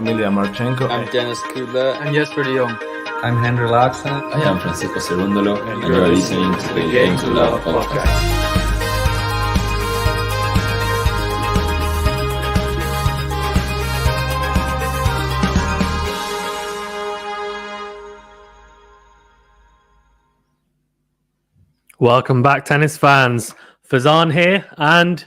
Emilia Marchenko. I'm Janis Kudla. I'm Jesper de Jong. I'm Henry Laxon. I am Francisco Cerundolo, and you are listening to the Game to Love podcast. Welcome back, tennis fans. Fazan here, and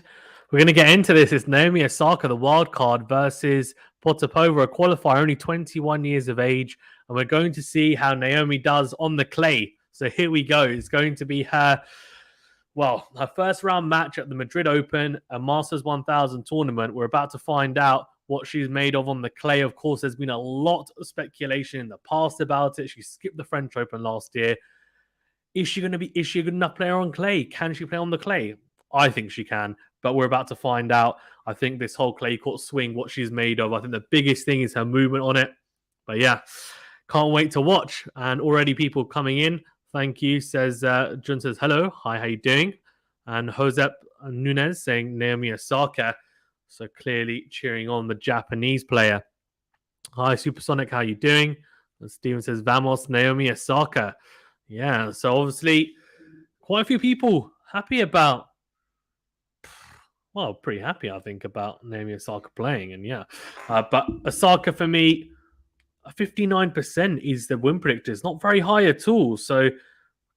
we're going to get into this. It's Naomi Osaka, the wild card, versus Potapova, a qualifier, only 21 years of age, and we're going to see how Naomi does on the clay. So here we go. It's going to be her first round match at the Madrid Open, a Masters 1000 tournament. We're about to find out what she's made of on the clay. Of course, there's been a lot of speculation in the past about it. She skipped the French Open last year. Is she a good enough player on clay? Can she play on the clay? I think she can, but we're about to find out. I think this whole clay court swing, what she's made of, I think the biggest thing is her movement on it. But yeah, can't wait to watch. And already people coming in. Thank you, says Jun says, hello. Hi, how you doing? And Josep Nunez saying Naomi Osaka. So clearly cheering on the Japanese player. Hi, Supersonic, how you doing? And Steven says, vamos, Naomi Osaka. Yeah, so obviously quite a few people happy about, pretty happy, I think, about Naomi Osaka playing. And yeah, but Osaka for me, 59% is the win predictor. It's not very high at all. So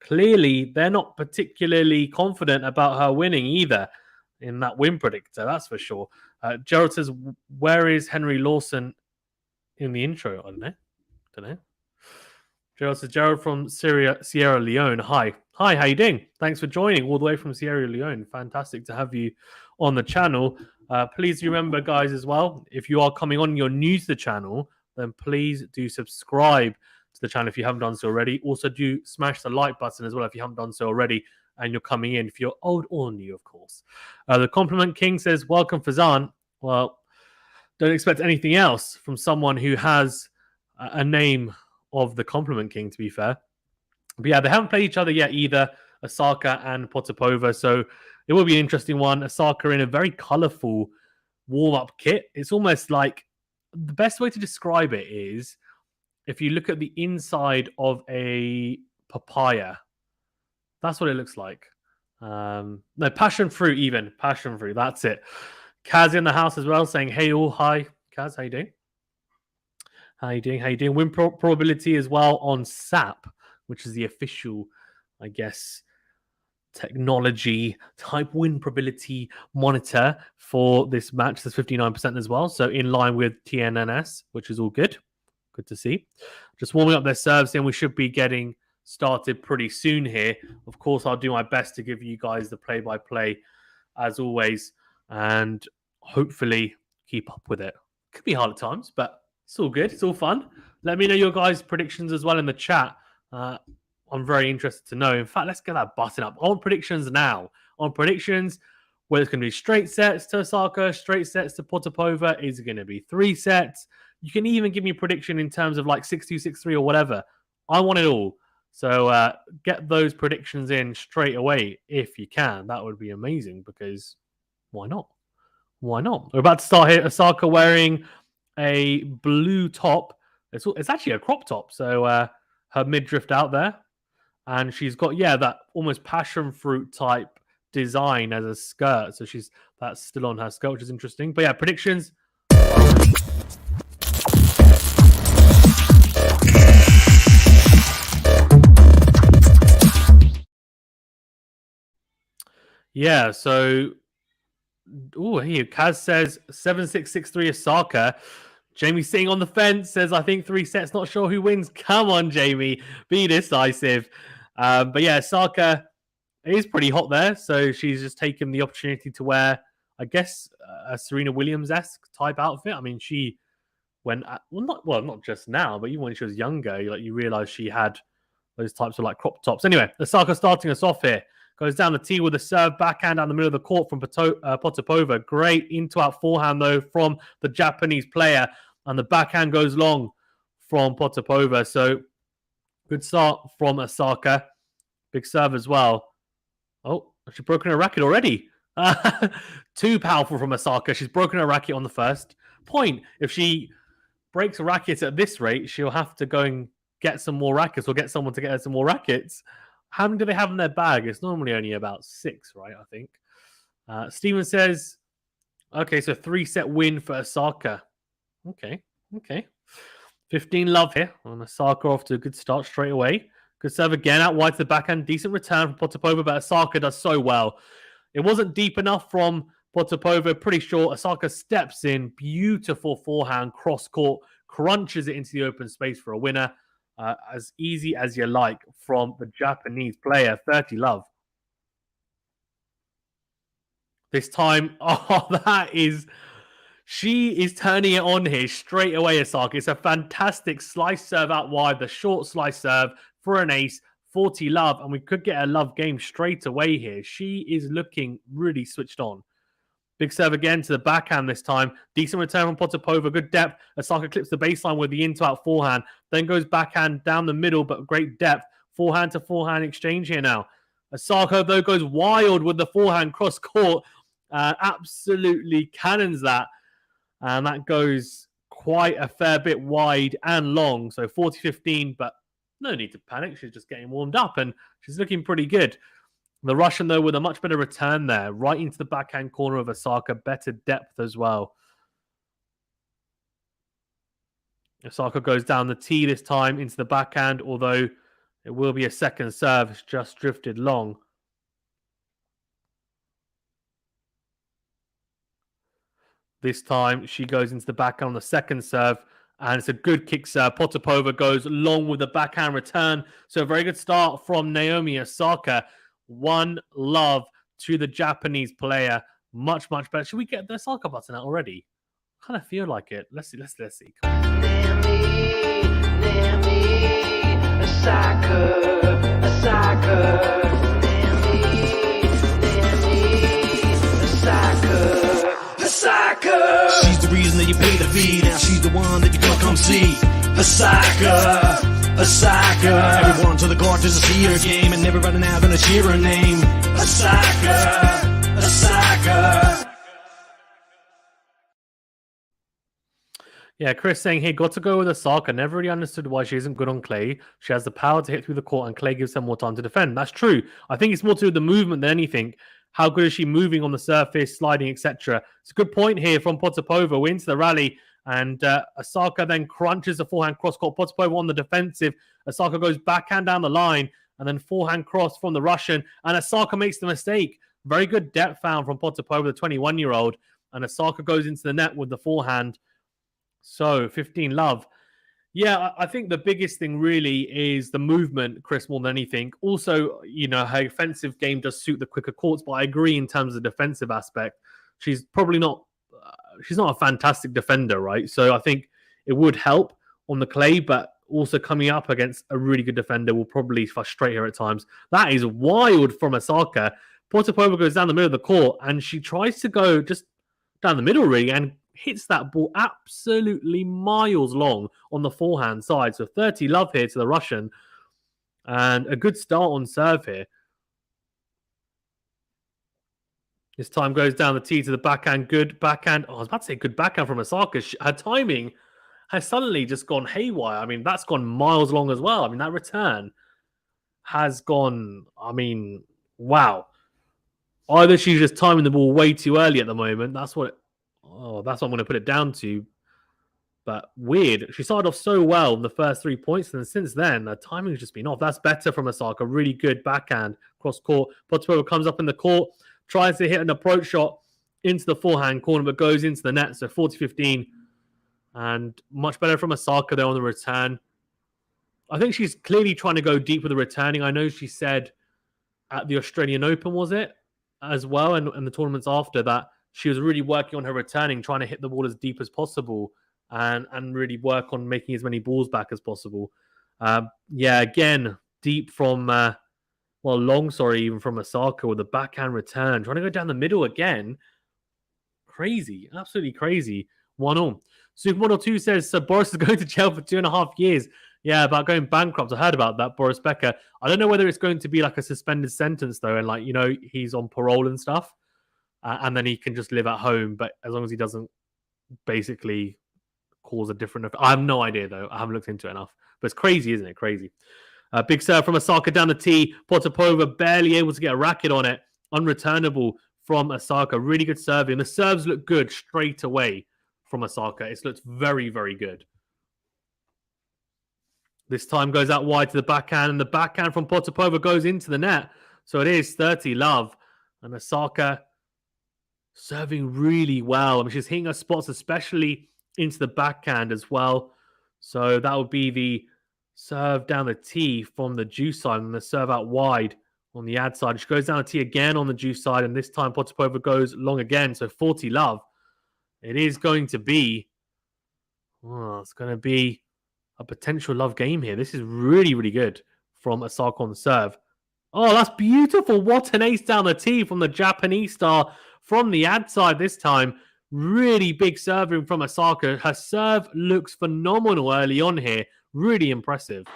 clearly they're not particularly confident about her winning either in that win predictor, that's for sure. Gerald says, where is Henry Lawson in the intro? I don't know. Gerald says, Gerald from Sierra Leone. Hi, how you doing? Thanks for joining all the way from Sierra Leone. Fantastic to have you on the channel. Please remember, guys, as well, if you are coming on and you're new to the channel, then please do subscribe to the channel if you haven't done so already. Also, do smash the like button as well if you haven't done so already and you're coming in, if you're old or new, of course. The Compliment King says, welcome, Fazan. Well, don't expect anything else from someone who has a name of the Compliment King, to be fair. But yeah, they haven't played each other yet either, Osaka and Potapova, so it will be an interesting one. Osaka in a very colourful warm-up kit. It's almost like, the best way to describe it is, if you look at the inside of a papaya, that's what it looks like. No, passion fruit, that's it. Kaz in the house as well, saying, hey all, hi. Kaz, how you doing? How you doing? Win probability as well on SAP, which is the official, I guess, technology type win probability monitor for this match. There's 59% as well. So in line with TNNS, which is all good. Good to see. Just warming up their serves, and we should be getting started pretty soon here. Of course, I'll do my best to give you guys the play-by-play as always, and hopefully keep up with it. Could be hard at times, but it's all good. It's all fun. Let me know your guys' predictions as well in the chat. I'm very interested to know. In fact, let's get that button up. On predictions now. On predictions, whether it's going to be straight sets to Osaka, straight sets to Potapova. Is it going to be 3 sets? You can even give me a prediction in terms of like 6-2, 6-3 or whatever. I want it all. So get those predictions in straight away if you can. That would be amazing because why not? Why not? We're about to start here. Osaka wearing a blue top. It's actually a crop top. So her midriff out there. And she's got, that almost passion fruit type design as a skirt. So that's still on her skirt, which is interesting. But yeah, predictions. Yeah, so here Kaz says 7-6-6-3 Osaka. Jamie sitting on the fence says, I think 3 sets, not sure who wins. Come on, Jamie, be decisive. But yeah, Osaka is pretty hot there, so she's just taken the opportunity to wear, I guess, a Serena Williams-esque type outfit. I mean, she went not just now, but even when she was younger, you realize she had those types of like crop tops. Anyway, Osaka starting us off here. Goes down the tee with a serve backhand down the middle of the court from Potapova. Great into-out forehand, though, from the Japanese player. And the backhand goes long from Potapova. So, good start from Osaka. Big serve as well. Oh, she's broken her racket already. Too powerful from Osaka. She's broken her racket on the first point. If she breaks rackets at this rate, she'll have to go and get some more rackets or get someone to get her some more rackets. How many do they have in their bag? It's normally only about 6, right? I think. Steven says, okay, so 3-set win for Osaka. Okay. 15 love here on Osaka, off to a good start straight away. Good serve again out wide to the backhand. Decent return from Potapova, but Osaka does so well. It wasn't deep enough from Potapova. Pretty short. Osaka steps in. Beautiful forehand, cross court, crunches it into the open space for a winner. As easy as you like from the Japanese player. 30 love. This time, she is turning it on here straight away, Osaka. It's a fantastic slice serve out wide, the short slice serve for an ace, 40 love, and we could get a love game straight away here. She is looking really switched on. Big serve again to the backhand this time. Decent return from Potapova, good depth. Osaka clips the baseline with the into-out forehand, then goes backhand down the middle, but great depth. Forehand to forehand exchange here now. Osaka, though, goes wild with the forehand cross court. Absolutely cannons that. And that goes quite a fair bit wide and long. So 40-15, but no need to panic. She's just getting warmed up and she's looking pretty good. The Russian, though, with a much better return there, right into the backhand corner of Osaka. Better depth as well. Osaka goes down the tee this time into the backhand, although it will be a second serve. It's just drifted long. This time, she goes into the backhand on the second serve, and it's a good kick serve. Potapova goes long with the backhand return. So a very good start from Naomi Osaka. 1 love to the Japanese player. Much better. Should we get the Osaka button out already? I kind of feel like it. Let's see. Naomi, Osaka. Osaka. She's the reason that you pay the fee. Now she's the one that you gotta come see. Osaka. Everyone to the court just to see her game, and everybody now gonna cheer her name. Osaka. Yeah, Chris saying, hey, got to go with Osaka. Never really understood why she isn't good on clay. She has the power to hit through the court, and clay gives her more time to defend. That's true. I think it's more to do with the movement than anything. How good is she moving on the surface, sliding, etc.? It's a good point here from Potapova. We're into the rally, and Osaka then crunches the forehand cross-court. Potapova on the defensive. Osaka goes backhand down the line, and then forehand cross from the Russian, and Osaka makes the mistake. Very good depth found from Potapova, the 21-year-old, and Osaka goes into the net with the forehand. So, 15 love. Yeah, I think the biggest thing really is the movement, Chris, more than anything. Also, her offensive game does suit the quicker courts, but I agree in terms of the defensive aspect. She's probably not, she's not a fantastic defender, right? So I think it would help on the clay, but also coming up against a really good defender will probably frustrate her at times. That is wild from Osaka. Potapova goes down the middle of the court, and she tries to go just down the middle, really, and hits that ball absolutely miles long on the forehand side. So 30 love here to the Russian. And a good start on serve here. This time goes down the tee to the backhand. Good backhand. Oh, I was about to say good backhand from Osaka. Her timing has suddenly just gone haywire. I mean, that's gone miles long as well. I mean, that return has gone, wow. Either she's just timing the ball way too early at the moment. That's what I'm going to put it down to. But weird. She started off so well in the first 3 points, and since then, the timing's just been off. That's better from Osaka. Really good backhand cross court. Potapova comes up in the court, tries to hit an approach shot into the forehand corner, but goes into the net. So 40-15. And much better from Osaka there on the return. I think she's clearly trying to go deep with the returning. I know she said at the Australian Open, was it? As well, and the tournaments after that, she was really working on her returning, trying to hit the ball as deep as possible and really work on making as many balls back as possible. Again, deep from, even from Osaka with the backhand return. Trying to go down the middle again. Crazy. Absolutely crazy. 1-1. Supermodel 2 says, so Boris is going to jail for 2.5 years. Yeah, about going bankrupt. I heard about that, Boris Becker. I don't know whether it's going to be like a suspended sentence, though, and he's on parole and stuff. And then he can just live at home, but as long as he doesn't basically cause a different effect. I have no idea, though. I haven't looked into it enough. But it's crazy, isn't it? Crazy. Big serve from Osaka down the tee. Potapova barely able to get a racket on it. Unreturnable from Osaka. Really good serving. The serves look good straight away from Osaka. It looks very, very good. This time goes out wide to the backhand, and the backhand from Potapova goes into the net. So it is 30-love. And Osaka serving really well. I mean, she's hitting her spots, especially into the backhand as well. So that would be the serve down the tee from the juice side, and the serve out wide on the ad side. She goes down the tee again on the juice side, and this time Potapova goes long again. So 40-love. It is going to be... it's going to be a potential love game here. This is really, really good from Osaka on the serve. Oh, that's beautiful. What an ace down the tee from the Japanese star from the ad side this time. Really big serving from Osaka. Her serve looks phenomenal early on here. Really impressive.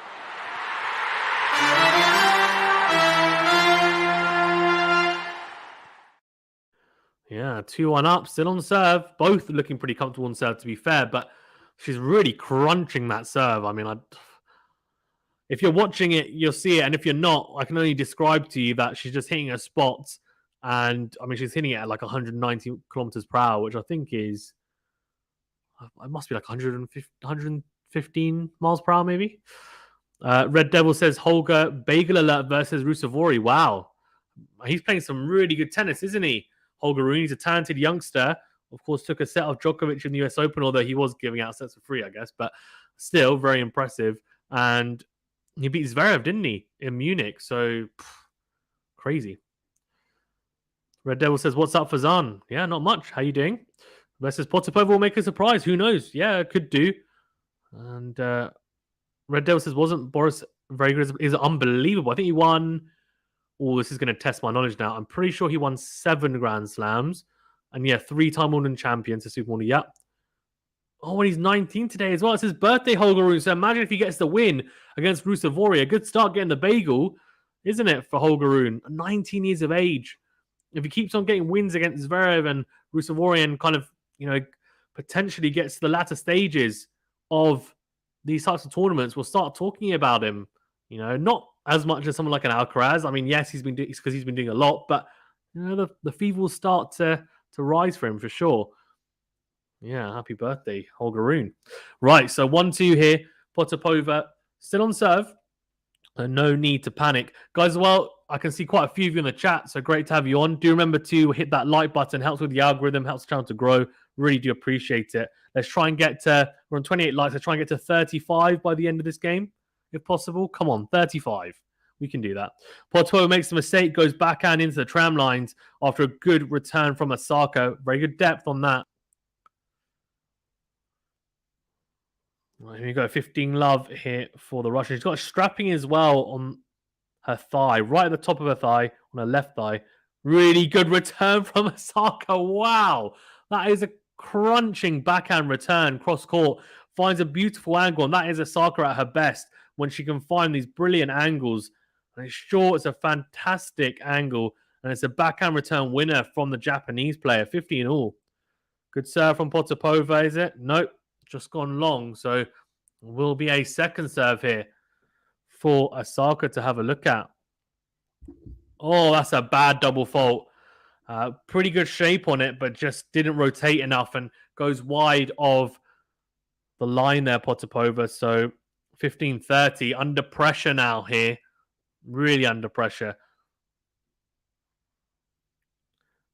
Yeah, 2-1 up. Still on serve. Both looking pretty comfortable on serve, to be fair. But she's really crunching that serve. I mean, if you're watching it, you'll see it. And if you're not, I can only describe to you that she's just hitting her spots. And, I mean, she's hitting it at like 190 kilometers per hour, which I think is... it must be like 115 miles per hour, maybe. Red Devil says, Holger, bagel alert versus Rusevori. Wow. He's playing some really good tennis, isn't he? Holger Rune, he's a talented youngster. Of course, took a set of Djokovic in the US Open, although he was giving out sets for free, I guess. But still, very impressive. And he beat Zverev, didn't he, in Munich? So, crazy. Red Devil says, what's up for Zan? Yeah, not much. How you doing? Versus Potapova will make a surprise. Who knows? Yeah, it could do. And Red Devil says, wasn't Boris very good? Is unbelievable. I think he won... Oh, this is going to test my knowledge now. I'm pretty sure he won 7 Grand Slams. And yeah, 3-time Wimbledon champion to Super Wimbledon. Yep. Oh, and he's 19 today as well. It's his birthday, Holger Rune. So imagine if he gets the win against Rusevori. A good start getting the bagel, isn't it, for Holger Rune? 19 years of age. If he keeps on getting wins against Zverev and Rusevori and kind of, potentially gets to the latter stages of these types of tournaments, we'll start talking about him. Not as much as someone like an Alcaraz. I mean, yes, he's been doing a lot, but the fever will start to rise for him for sure. Yeah, happy birthday, Holger Rune. Right, so 1-2 here. Potapova still on serve. No need to panic. Guys, well, I can see quite a few of you in the chat, so great to have you on. Do remember to hit that like button. Helps with the algorithm, helps the channel to grow. Really do appreciate it. Let's try and get to... We're on 28 likes. Let's try and get to 35 by the end of this game, if possible. Come on, 35. We can do that. Potapova makes a mistake, goes backhand into the tram lines after a good return from Osaka. Very good depth on that. Right, here we go. 15-love here for the Russian. She's got a strapping as well on her thigh, right at the top of her thigh, on her left thigh. Really good return from Osaka. Wow. That is a crunching backhand return, cross-court. Finds a beautiful angle, and that is Osaka at her best when she can find these brilliant angles. And it's short, it's a fantastic angle, and it's a backhand return winner from the Japanese player, 50 in all. Good serve from Potapova, is it? Nope, just gone long. So will be a second serve here for Osaka to have a look at. Oh, that's a bad double fault. Pretty good shape on it, but just didn't rotate enough and goes wide of the line there, Potapova. So 15-30, under pressure now here. Really under pressure.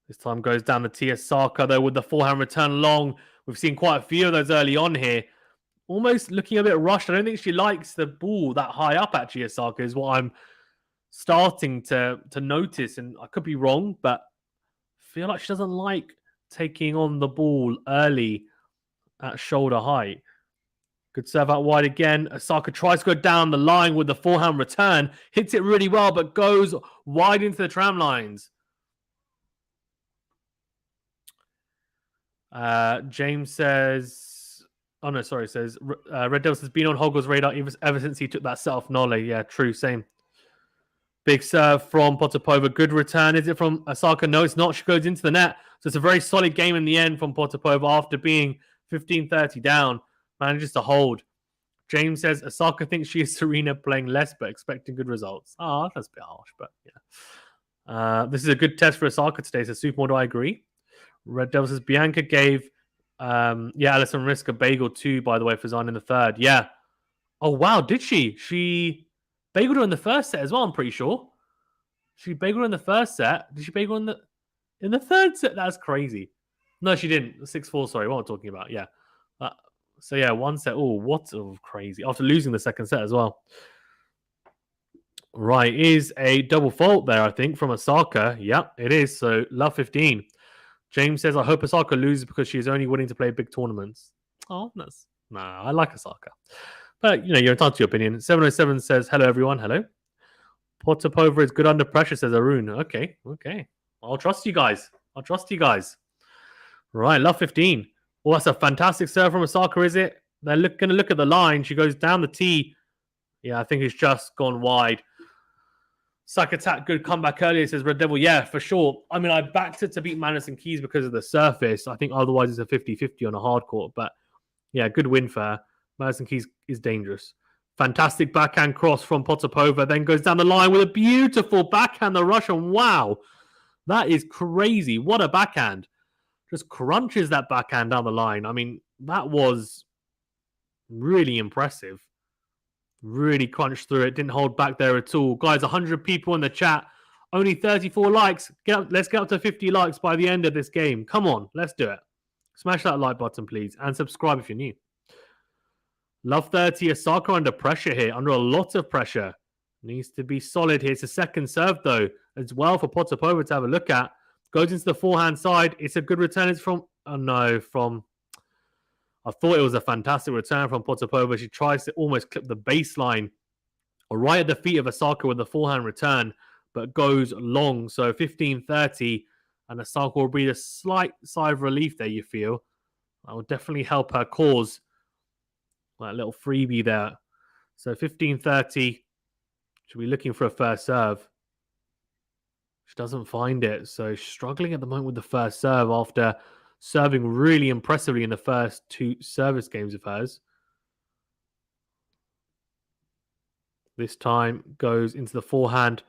This time goes down the tee. Osaka, though, with the forehand return long. We've seen quite a few of those early on here. Almost looking a bit rushed. I don't think she likes the ball that high up, actually, Osaka, is what I'm starting to notice. And I could be wrong, but I feel like she doesn't like taking on the ball early at shoulder height. Good serve out wide again. Osaka tries to go down the line with the forehand return. Hits it really well, but goes wide into the tram lines. James says... Oh, no, sorry. Says Red Devils has been on Holger's radar ever since he took that set off Nole. Yeah, true. Same. Big serve from Potapova. Good return. Is it from Osaka? No, it's not. She goes into the net. So it's a very solid game in the end from Potapova after being 15-30 down. Manages to hold. James says Osaka thinks she is Serena playing less but expecting good results. Oh, that's a bit harsh, but yeah. This is a good test for Osaka today, so Supermodel, I agree. Red Devil says Bianca gave Alison Risk a bagel too, by the way, for Zan in the third. Yeah. Oh, wow, did she? She bageled her in the first set as well, I'm pretty sure. She bageled her in the first set. Did she bagel in the third set? That's crazy. No, she didn't. 6-4, sorry. What am I talking about? Yeah. So, yeah, one set. Oh, what crazy. After losing the second set as well. Right. Is a double fault there, I think, from Osaka. Yep, it is. So, love 15. James says, I hope Osaka loses because she is only willing to play big tournaments. Oh, that's... Nah, I like Osaka. But, you're entitled to your opinion. 707 says, hello, everyone. Hello. Potapova is good under pressure, says Arun. Okay. I'll trust you guys. Right, love 15. Well, that's a fantastic serve from Osaka, is it? They're going to look at the line. She goes down the tee. Yeah, I think it's just gone wide. Suck attack, good comeback earlier, says Red Devil. Yeah, for sure. I mean, I backed it to beat Madison Keys because of the surface. I think otherwise it's a 50-50 on a hard court. But yeah, good win for her. Madison Keys is dangerous. Fantastic backhand cross from Potapova. Then goes down the line with a beautiful backhand, the Russian. Wow. That is crazy. What a backhand. Just crunches that backhand down the line. I mean, that was really impressive. Really crunched through it. Didn't hold back there at all. Guys, 100 people in the chat. Only 34 likes. Let's get up to 50 likes by the end of this game. Come on, let's do it. Smash that like button, please. And subscribe if you're new. Love 30. Osaka under pressure here. Under a lot of pressure. Needs to be solid here. It's a second serve, though, as well for Potapova to have a look at. Goes into the forehand side. It's a good return. It's from... Oh, no. I thought it was a fantastic return from Potapova. She tries to almost clip the baseline right at the feet of Osaka with the forehand return, but goes long. So 15-30, and Osaka will breathe a slight sigh of relief there, you feel. That will definitely help her cause. That little freebie there. So 15-30. She'll be looking for a first serve. She doesn't find it. So struggling at the moment with the first serve after serving really impressively in the first two service games of hers. This time goes into the forehand.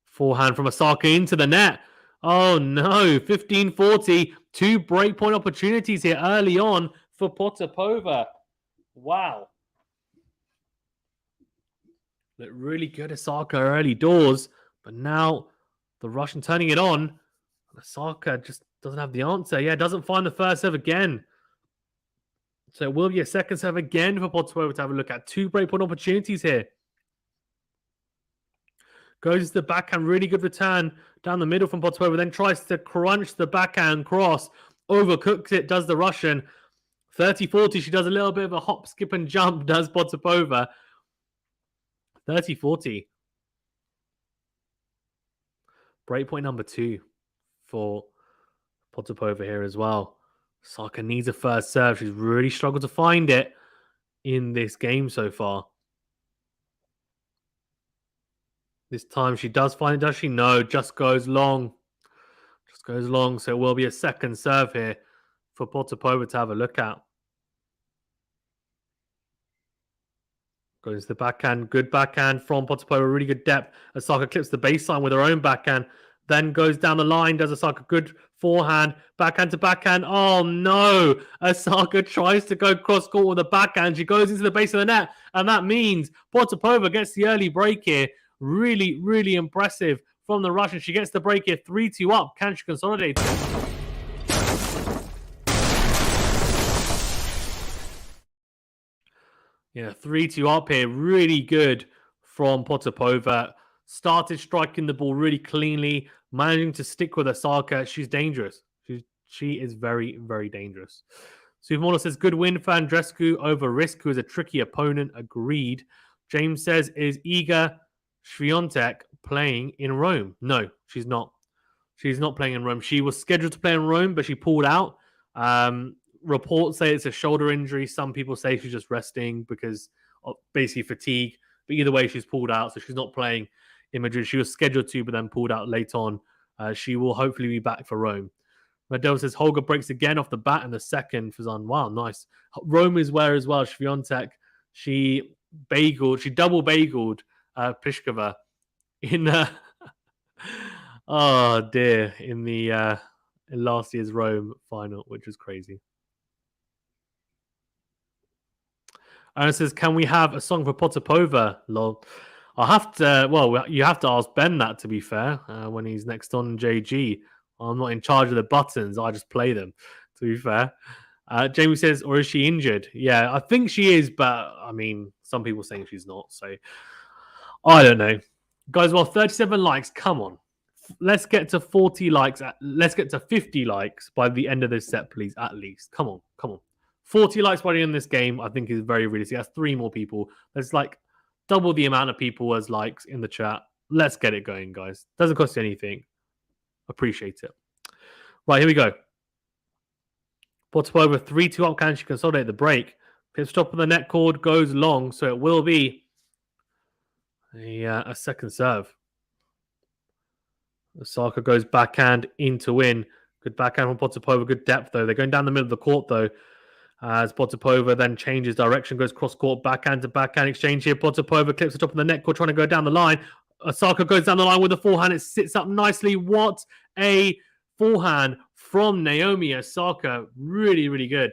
Forehand from Osaka into the net. Oh no, 15-40. Two breakpoint opportunities here early on for Potapova. Wow. Looked really good, Osaka, early doors. But now the Russian turning it on. Osaka just doesn't have the answer. Yeah, doesn't find the first serve again. So it will be a second serve again for Potapova to have a look at. Two breakpoint opportunities here. Goes to the backhand, really good return down the middle from Potapova. Then tries to crunch the backhand cross. Overcooks it, does the Russian. 30-40, she does a little bit of a hop, skip, and jump, does Potapova. 30-40. Breakpoint number 2 for Potapova here as well. Osaka needs a first serve. She's really struggled to find it in this game so far. This time she does find it, does she? No, just goes long. Just goes long, so it will be a second serve here for Potapova to have a look at. Goes to the backhand. Good backhand from Potapova. Really good depth. Osaka clips the baseline with her own backhand. Then goes down the line. Does Osaka good forehand. Backhand to backhand. Oh, no. Osaka tries to go cross-court with a backhand. She goes into the base of the net. And that means Potapova gets the early break here. Really, really impressive from the Russian. She gets the break here. 3-2 up. Can she consolidate? Yeah, 3-2 up here. Really good from Potapova. Started striking the ball really cleanly, managing to stick with Osaka. She's dangerous. She is very, very dangerous. Supermodel says, good win for Andreescu over Risk, who is a tricky opponent. Agreed. James says, is Iga Swiatek playing in Rome? No, she's not. She's not playing in Rome. She was scheduled to play in Rome, but she pulled out. Reports say it's a shoulder injury. Some people say she's just resting because of basically fatigue. But either way, she's pulled out, so she's not playing in Madrid. She was scheduled to, but then pulled out late on. She will hopefully be back for Rome. Madel says Holger breaks again off the bat in the second for Zan. Wow, nice. Rome is where as well. Swiatek, she double bageled Pliskova in oh dear, in the in last year's Rome final, which was crazy. Aaron says, "Can we have a song for Potapova?" Lol. I'll have to. Well, you have to ask Ben that. To be fair, when he's next on JG, I'm not in charge of the buttons. I just play them. To be fair, Jamie says, "Or is she injured?" Yeah, I think she is, but I mean, some people saying she's not. So I don't know, guys. Well, 37 likes. Come on, let's get to 40 likes. Let's get to 50 likes by the end of this set, please. At least, come on, come on. 40 likes by the end of this game, I think, is very realistic. That's 3 more people. There's like double the amount of people as likes in the chat. Let's get it going, guys. Doesn't cost you anything. Appreciate it. Right, here we go. Potapova 3-2 up. Can she consolidate the break? Pips top of the net cord, goes long, so it will be a second serve. Osaka goes backhand into win. Good backhand from Potapova. Good depth, though. They're going down the middle of the court, though. As Potapova then changes direction, goes cross-court, backhand to backhand exchange here. Potapova clips the top of the net cord, trying to go down the line. Osaka goes down the line with the forehand. It sits up nicely. What a forehand from Naomi Osaka. Really, really good.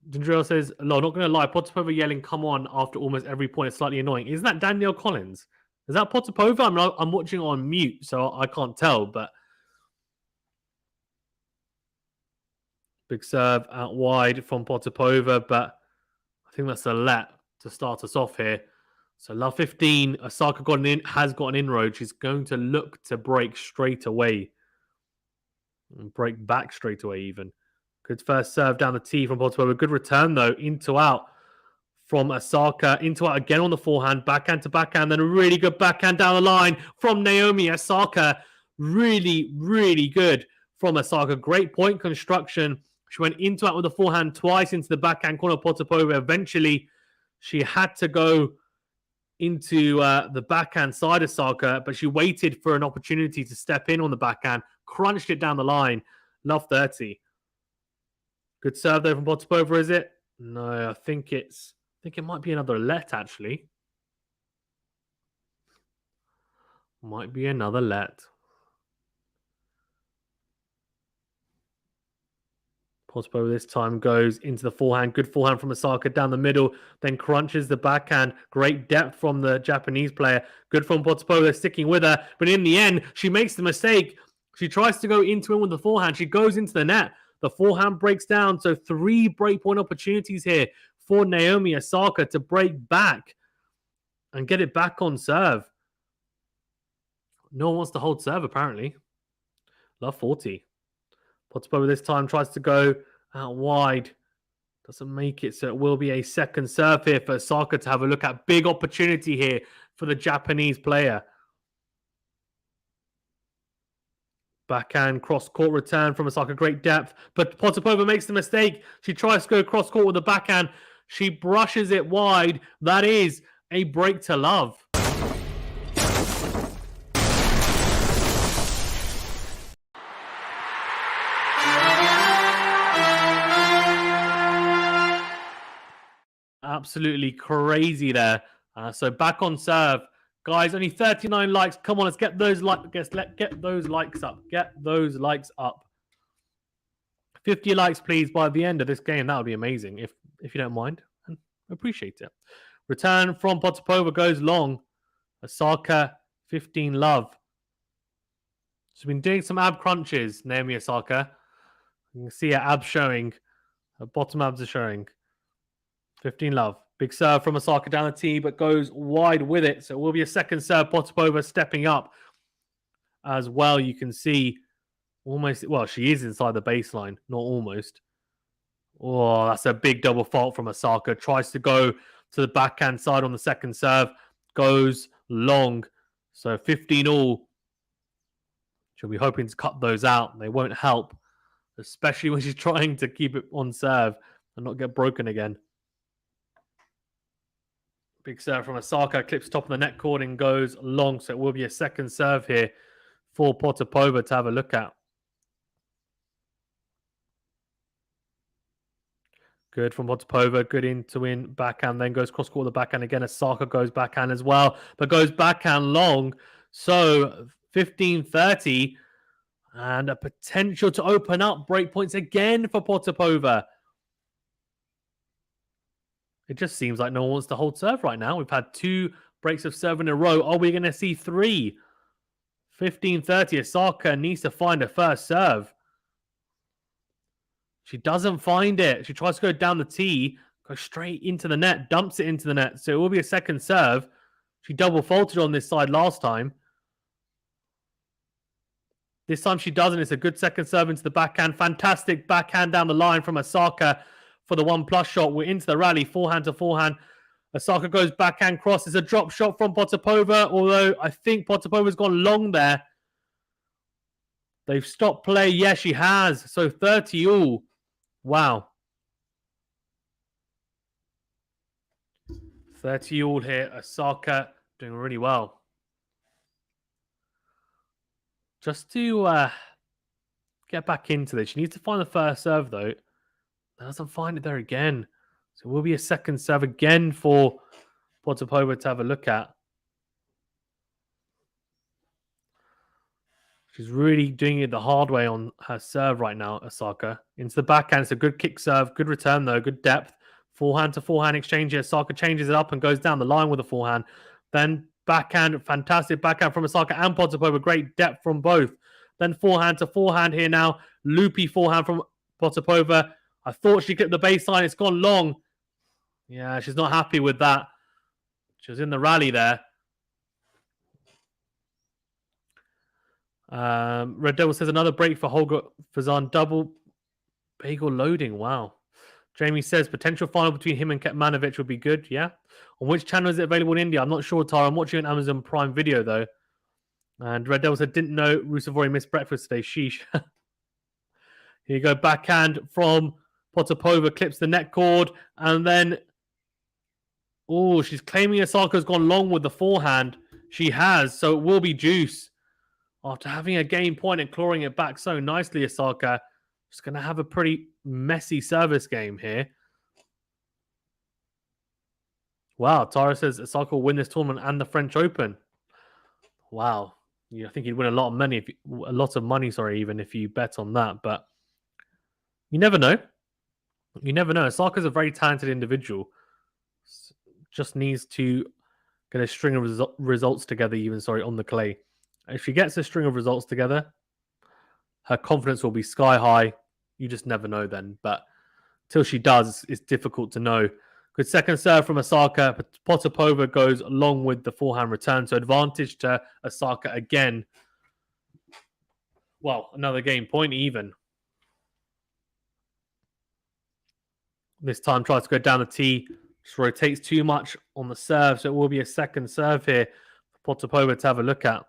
Dendrell says, "No, not going to lie. Potapova yelling, 'come on,' after almost every point is slightly annoying." Isn't that Danielle Collins? Is that Potapova? I'm watching on mute, so I can't tell, but big serve out wide from Potapova, but I think that's a let to start us off here. So love 15. Osaka has got an inroad. She's going to look to break straight away. And break back straight away even. Good first serve down the tee from Potapova. Good return though. Into out from Osaka. Into out again on the forehand. Backhand to backhand. Then a really good backhand down the line from Naomi Osaka. Really, really good from Osaka. Great point construction. She went into it with the forehand twice into the backhand corner of Potapova. Eventually, she had to go into the backhand side of Osaka, but she waited for an opportunity to step in on the backhand, crunched it down the line. Love 30. Good serve there from Potapova, is it? No, I think it might be another let, actually. Might be another let. Potapova this time goes into the forehand. Good forehand from Osaka down the middle. Then crunches the backhand. Great depth from the Japanese player. Good from Potapova sticking with her. But in the end, she makes the mistake. She tries to go into him with the forehand. She goes into the net. The forehand breaks down. So 3 breakpoint opportunities here for Naomi Osaka to break back and get it back on serve. No one wants to hold serve, apparently. Love 40. Potapova this time tries to go out wide. Doesn't make it, so it will be a second serve here for Osaka to have a look at. Big opportunity here for the Japanese player. Backhand cross-court return from Osaka. Great depth, but Potapova makes the mistake. She tries to go cross-court with the backhand. She brushes it wide. That is a break to love. Absolutely crazy there. So back on serve, guys. Only 39 likes. Come on, let's get those likes. Get those likes up. Get those likes up. 50 likes, please, by the end of this game. That would be amazing. If you don't mind, and appreciate it. Return from Potapova goes long. Osaka 15 love. She's been doing some ab crunches. Naomi Osaka. You can see her abs showing. Her bottom abs are showing. 15 love. Big serve from Osaka down the tee, but goes wide with it. So it will be a second serve. Potapova stepping up as well. You can see almost, well, she is inside the baseline, not almost. Oh, that's a big double fault from Osaka. Tries to go to the backhand side on the second serve. Goes long. So 15 all. She'll be hoping to cut those out. They won't help, especially when she's trying to keep it on serve and not get broken again. Big serve from Osaka, clips top of the net cord and goes long. So it will be a second serve here for Potapova to have a look at. Good from Potapova. Good into in backhand. Then goes cross court the backhand again. Osaka goes backhand as well, but goes backhand long. So 15-30 and a potential to open up break points again for Potapova. It just seems like no one wants to hold serve right now. We've had 2 breaks of serve in a row. Are we going to see 3? 15-30. Osaka needs to find a first serve. She doesn't find it. She tries to go down the tee, goes straight into the net, dumps it into the net. So it will be a second serve. She double faulted on this side last time. This time she doesn't. It's a good second serve into the backhand. Fantastic backhand down the line from Osaka for the 1+ shot. We're into the rally, forehand to forehand. Osaka goes backhand cross. It's a drop shot from Potapova, although I think Potapova's gone long there. They've stopped play. Yes, she has. So 30 all. Wow. 30 all here. Osaka doing really well. Just to get back into this, she needs to find the first serve, though. Doesn't find it there again. So it will be a second serve again for Potapova to have a look at. She's really doing it the hard way on her serve right now, Osaka. Into the backhand. It's a good kick serve. Good return, though. Good depth. Forehand to forehand exchange here. Osaka changes it up and goes down the line with a forehand. Then backhand. Fantastic backhand from Osaka and Potapova. Great depth from both. Then forehand to forehand here now. Loopy forehand from Potapova. I thought she clipped the baseline. It's gone long. Yeah, she's not happy with that. She was in the rally there. Red Devil says another break for Holger Fazan. Double bagel loading. Wow. Jamie says potential final between him and Ketmanovic would be good. Yeah. On which channel is it available in India? I'm not sure, Tara. I'm watching an Amazon Prime Video, though. And Red Devil said, didn't know Rusevori missed breakfast today. Sheesh. Here you go. Backhand from Potapova. Clips the net cord. And then... oh, she's claiming Osaka's gone long with the forehand. She has. So it will be juice. After having a game point and clawing it back so nicely, Osaka is going to have a pretty messy service game here. Wow, Tara says Osaka will win this tournament and the French Open. Wow, I think he'd win a lot of money, even if you bet on that. But you never know. You never know. Osaka's a very talented individual. Just needs to get a string of results together, on the clay. If she gets a string of results together, her confidence will be sky high. You just never know then. But till she does, it's difficult to know. Good second serve from Osaka. But Potapova goes along with the forehand return. So advantage to Osaka again. Well, another game point even. This time tries to go down the tee. Just rotates too much on the serve. So it will be a second serve here for Potapova to have a look at.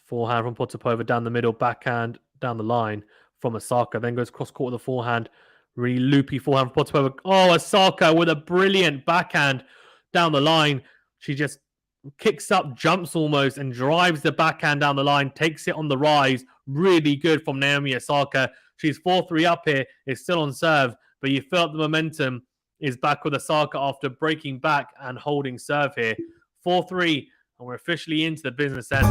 Forehand from Potapova down the middle, backhand down the line from Osaka. Then goes cross court with the forehand. Really loopy forehand from Potapova. Oh, Osaka with a brilliant backhand down the line. She just kicks up, jumps almost, and drives the backhand down the line. Takes it on the rise. Really good from Naomi Osaka. She's 4-3 up here. It's still on serve, but you feel like the momentum is back with Osaka after breaking back and holding serve here. 4-3, and we're officially into the business end.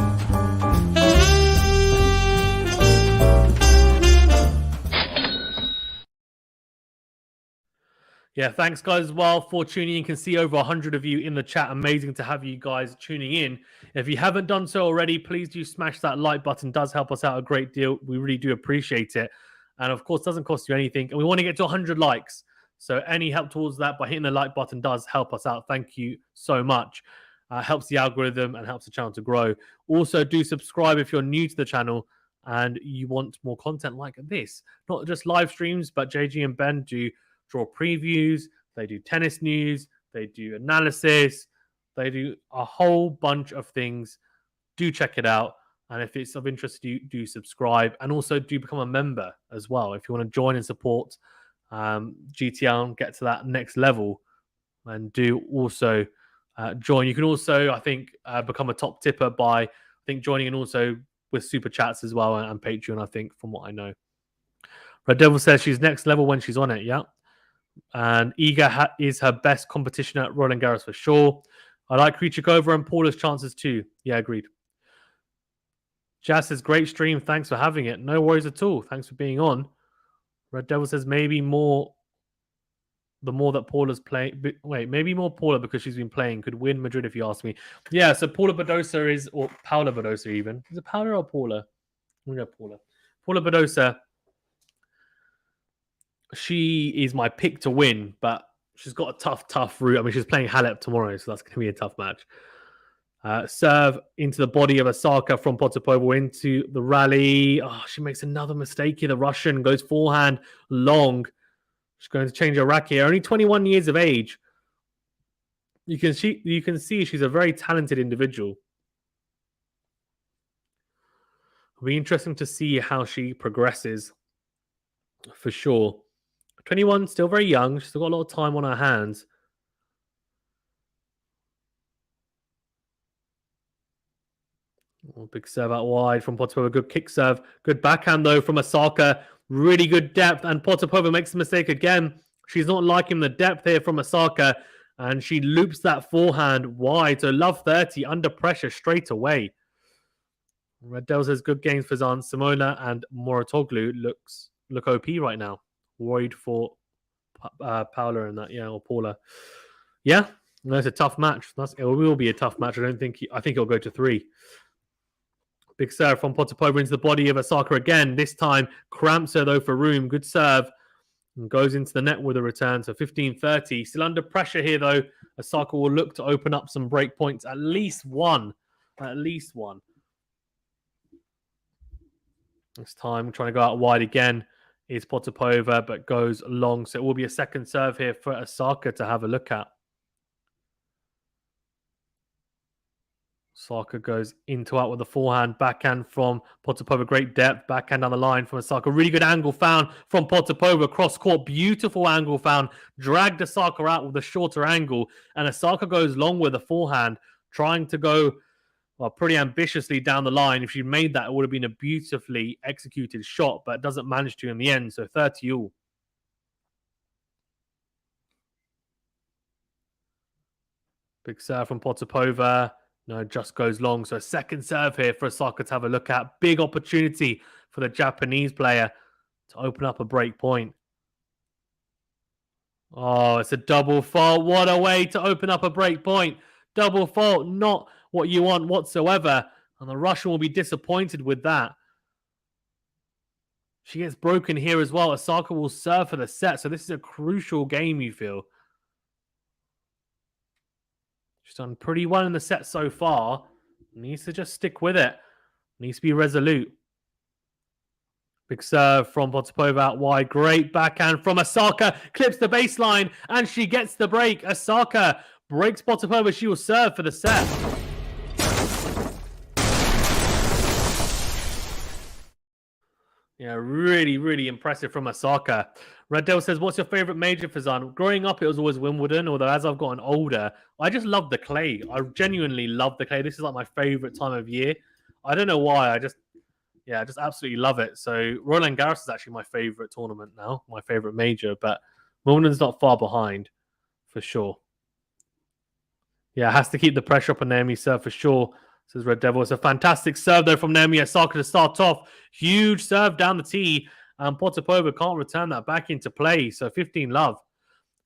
Yeah, thanks guys as well for tuning in. You can see over 100 of you in the chat. Amazing to have you guys tuning in. If you haven't done so already, please do smash that like button. It does help us out a great deal. We really do appreciate it. And of course, it doesn't cost you anything. And we want to get to 100 likes. So any help towards that by hitting the like button does help us out. Thank you so much. Helps the algorithm and helps the channel to grow. Also, do subscribe if you're new to the channel and you want more content like this. Not just live streams, but JG and Ben do draw previews, they do tennis news, they do analysis, they do a whole bunch of things. Do check it out. And if it's of interest to you, do subscribe. And also do become a member as well. If you want to join and support GTL and get to that next level. And do also join. You can also, I think, become a top tipper by, I think, joining and also with super chats as well and Patreon, I think, from what I know. Red Devil says she's next level when she's on it, yeah. And Iga is her best competition at Roland Garros for sure. I like Krejcikova and Paula's chances too. Yeah, agreed. Jazz says, great stream. Thanks for having it. No worries at all. Thanks for being on. Red Devil says, maybe more the more that Paula's playing. Wait, maybe more Paula because she's been playing. Could win Madrid if you ask me. Yeah, so Paula Badosa is, or Paula Badosa even. Is it Paula or Paula? We go Paula. Paula Badosa. She is my pick to win, but she's got a tough route. I mean, she's playing Halep tomorrow, so that's going to be a tough match. Serve into the body of Osaka from Potapova into the rally. Oh, she makes another mistake here. The Russian goes forehand long. She's going to change her racket here. Only 21 years of age. You can see she's a very talented individual. It'll be interesting to see how she progresses for sure. 21, still very young. She's still got a lot of time on her hands. Oh, big serve out wide from Potapova. Good kick serve. Good backhand, though, from Osaka. Really good depth. And Potapova makes the mistake again. She's not liking the depth here from Osaka. And she loops that forehand wide. So love 30 under pressure straight away. Red Devil says good games for Zan. Simona and Moratoglu look OP right now. Worried for Paula and that, yeah, or Paula. Yeah, no, it's a tough match. It will be a tough match. I think it'll go to 3. Big serve from Potapova into the body of Osaka again. This time, cramps her though for room. Good serve. And goes into the net with a return. So 15-30. Still under pressure here though. Osaka will look to open up some break points. At least one. This time, trying to go out wide again is Potapova, but goes long. So it will be a second serve here for Osaka to have a look at. Osaka goes into out with the forehand, backhand from Potapova. Great depth, backhand down the line from Osaka. Really good angle found from Potapova. Cross court, beautiful angle found. Dragged Osaka out with a shorter angle. And Osaka goes long with the forehand, trying to go pretty ambitiously down the line. If she made that, it would have been a beautifully executed shot, but doesn't manage to in the end. So 30 all. Big serve from Potapova. No, just goes long. So a second serve here for Osaka to have a look at. Big opportunity for the Japanese player to open up a break point. Oh, it's a double fault. What a way to open up a break point. Double fault, not what you want whatsoever. And the Russian will be disappointed with that. She gets broken here as well. Osaka will serve for the set. So this is a crucial game, you feel. She's done pretty well in the set so far. Needs to just stick with it. Needs to be resolute. Big serve from Potapova out wide. Great backhand from Osaka. Clips the baseline and she gets the break. Osaka breaks Potapova. She will serve for the set. Yeah, really, really impressive from Osaka. Red Devil says, what's your favorite major for Zan? Growing up, it was always Wimbledon, although as I've gotten older, I just love the clay. I genuinely love the clay. This is like my favorite time of year. I don't know why. I just absolutely love it. So Roland Garros is actually my favorite tournament now, my favorite major, but Wimbledon's not far behind for sure. Yeah, has to keep the pressure up on Naomi serve for sure, says Red Devil. It's a fantastic serve though from Naomi Osaka to start off. Huge serve down the tee. And Potapova can't return that back into play. So 15 love.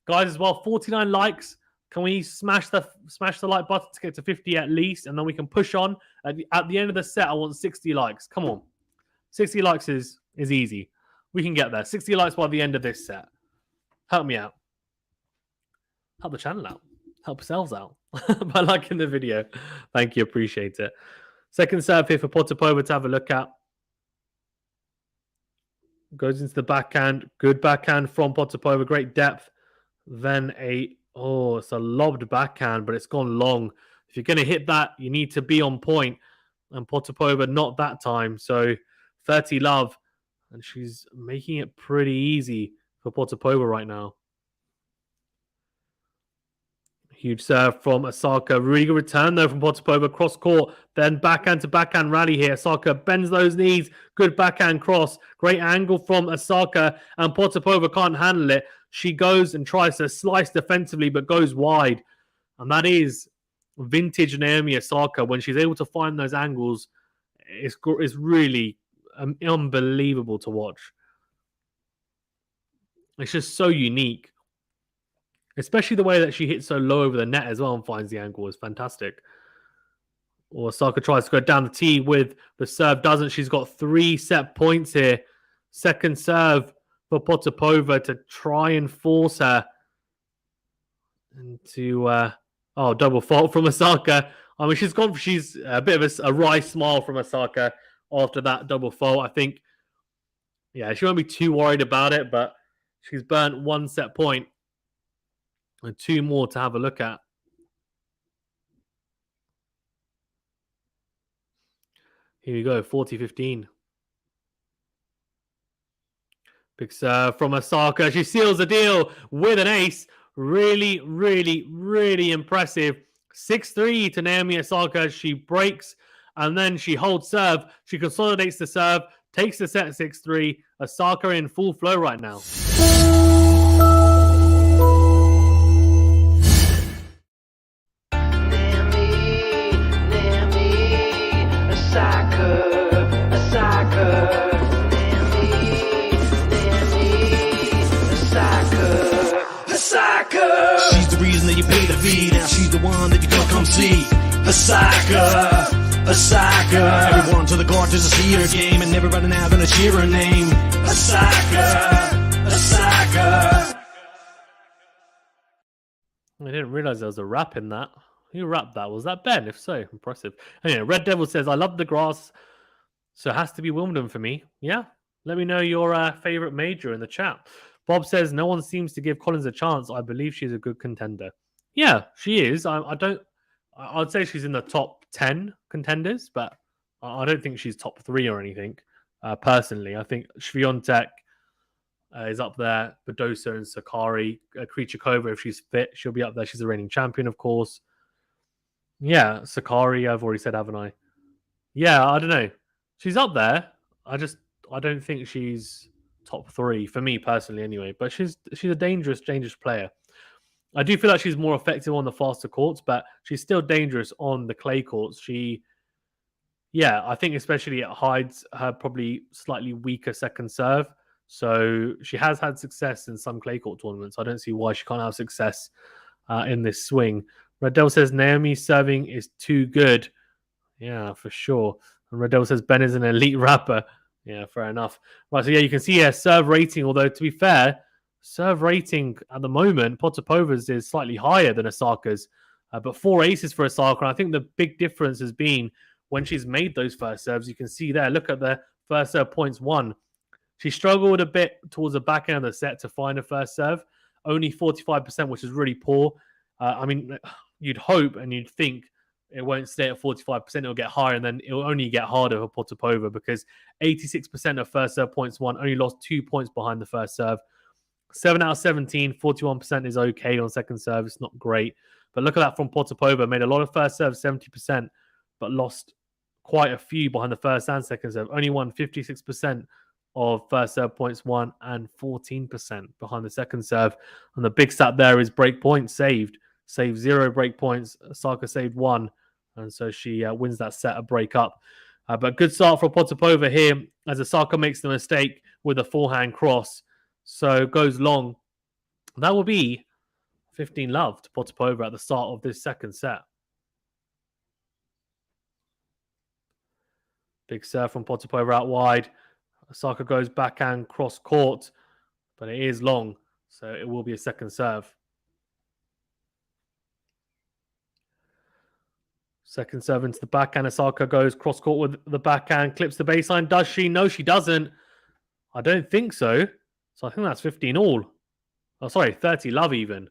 Guys as well, 49 likes. Can we smash the like button to get to 50 at least? And then we can push on. At the end of the set, I want 60 likes. Come on. 60 likes is easy. We can get there. 60 likes by the end of this set. Help me out. Help the channel out. Help yourselves out by liking the video. Thank you. Appreciate it. Second serve here for Potapova to have a look at. Goes into the backhand. Good backhand from Potapova. Great depth. Then it's a lobbed backhand, but it's gone long. If you're going to hit that, you need to be on point. And Potapova, not that time. So 30 love. And she's making it pretty easy for Potapova right now. Huge serve from Osaka. Really good return though from Potapova. Cross court. Then backhand to backhand rally here. Osaka bends those knees. Good backhand cross. Great angle from Osaka. And Potapova can't handle it. She goes and tries to slice defensively but goes wide. And that is vintage Naomi Osaka. When she's able to find those angles, it's really unbelievable to watch. It's just so unique. Especially the way that she hits so low over the net as well and finds the angle is fantastic. Or Osaka tries to go down the tee with the serve, doesn't. She's got 3 set points here. Second serve for Potapova to try and force her into double fault from Osaka. I mean, she's a bit of a wry smile from Osaka after that double fault. I think, yeah, she won't be too worried about it, but she's burnt 1 set point. And 2 more to have a look at. Here we go, 40-15. Big serve from Osaka. She seals the deal with an ace. Really, really, really impressive. 6-3 to Naomi Osaka. She breaks and then she holds serve. She consolidates the serve, takes the set 6-3. Osaka in full flow right now. Osaka. She's the reason that you pay the fee. Now she's the one that you gotta come see. Osaka. Osaka. Everyone to the court just to see her game, and everybody now gonna cheer her name. Osaka. Osaka. I didn't realize there was a rap in that. Who rapped that? Was that Ben? If so, impressive. Anyway, Red Devil says, I love the grass, so it has to be Wimbledon for me. Yeah, let me know your favorite major in the chat. Bob says, no one seems to give Collins a chance. I believe she's a good contender. Yeah, she is. I'd say she's in the top 10 contenders, but I don't think she's top 3 or anything. Personally, I think Swiatek is up there. Badosa and Sakari. Krejcikova, if she's fit, she'll be up there. She's the reigning champion, of course. Yeah, Sakari, I've already said, haven't I? Yeah, I don't know. She's up there. I don't think she's top 3 for me personally anyway, but she's a dangerous player. I do feel like she's more effective on the faster courts, but she's still dangerous on the clay courts. I think especially it hides her probably slightly weaker second serve. So she has had success in some clay court tournaments. I don't see why she can't have success in this swing. Redell says Naomi's serving is too good. Yeah, for sure. And Redell says Ben is an elite rapper. Yeah, fair enough. Right, so yeah, you can see here serve rating, although to be fair, serve rating at the moment, Potapova's is slightly higher than Osaka's, but 4 aces for Osaka. And I think the big difference has been when she's made those first serves. You can see there, look at the first serve points won. She struggled a bit towards the back end of the set to find a first serve, only 45%, which is really poor. I mean, you'd hope and you'd think it won't stay at 45%. It'll get higher, and then it'll only get harder for Potapova because 86% of first serve points won, only lost 2 points behind the first serve. 7 out of 17, 41% is okay on second serve. It's not great. But look at that from Potapova. Made a lot of first serve, 70%, but lost quite a few behind the first and second serve. Only won 56% of first serve points won and 14% behind the second serve. And the big stat there is break points saved. Saved 0 break points. Osaka saved 1. And so she wins that set a break up. But good start for Potapova here as Osaka makes the mistake with a forehand cross. So goes long. That will be 15 love to Potapova at the start of this second set. Big serve from Potapova out wide. Osaka goes backhand cross court, but it is long. So it will be a second serve. Second serve into the backhand. Osaka goes cross court with the backhand, clips the baseline. Does she? No, she doesn't. I don't think so. So I think that's 15 all. Oh, sorry, 30 love even.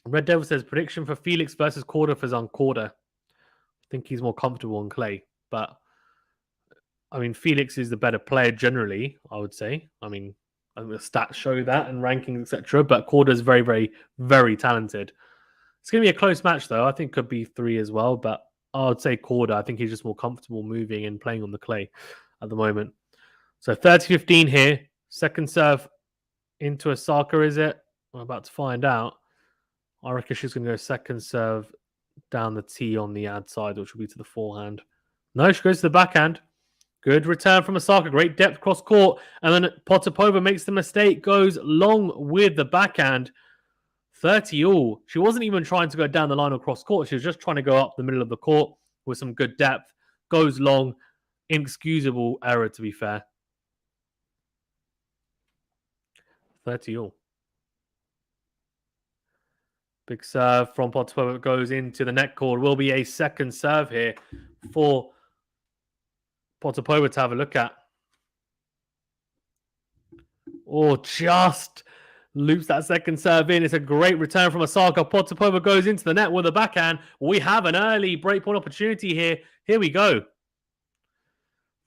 Red Devil says prediction for Felix versus Korda for Zankorda. I think he's more comfortable on clay. But, I mean, Felix is the better player generally, I would say. I mean, I think the stats show that and rankings, etc. But Korda is very, very, very talented. It's going to be a close match, though. I think could be 3 as well, but I would say Korda. I think he's just more comfortable moving and playing on the clay at the moment. So 30-15 here. Second serve into Osaka, is it? I'm about to find out. I reckon she's going to go second serve down the tee on the ad side, which will be to the forehand. No, she goes to the backhand. Good return from Osaka. Great depth cross court. And then Potapova makes the mistake, goes long with the backhand. 30 all. She wasn't even trying to go down the line or cross court. She was just trying to go up the middle of the court with some good depth. Goes long. Inexcusable error, to be fair. 30 all. Big serve from Potapova goes into the net cord. Will be a second serve here for Potapova to have a look at. Oh, just loops that second serve in. It's a great return from Osaka. Potapova goes into the net with a backhand. We have an early breakpoint opportunity here. Here we go.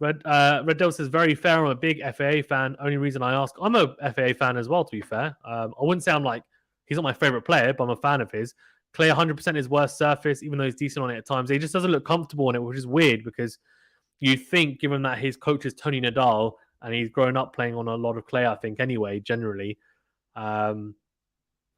Red Devil says, very fair. I'm a big FAA fan. Only reason I ask, I'm a FAA fan as well, to be fair. I wouldn't say I'm like, he's not my favorite player, but I'm a fan of his. Clay 100% his worst surface, even though he's decent on it at times. He just doesn't look comfortable on it, which is weird because you think, given that his coach is Tony Nadal and he's grown up playing on a lot of clay, I think, anyway, generally. And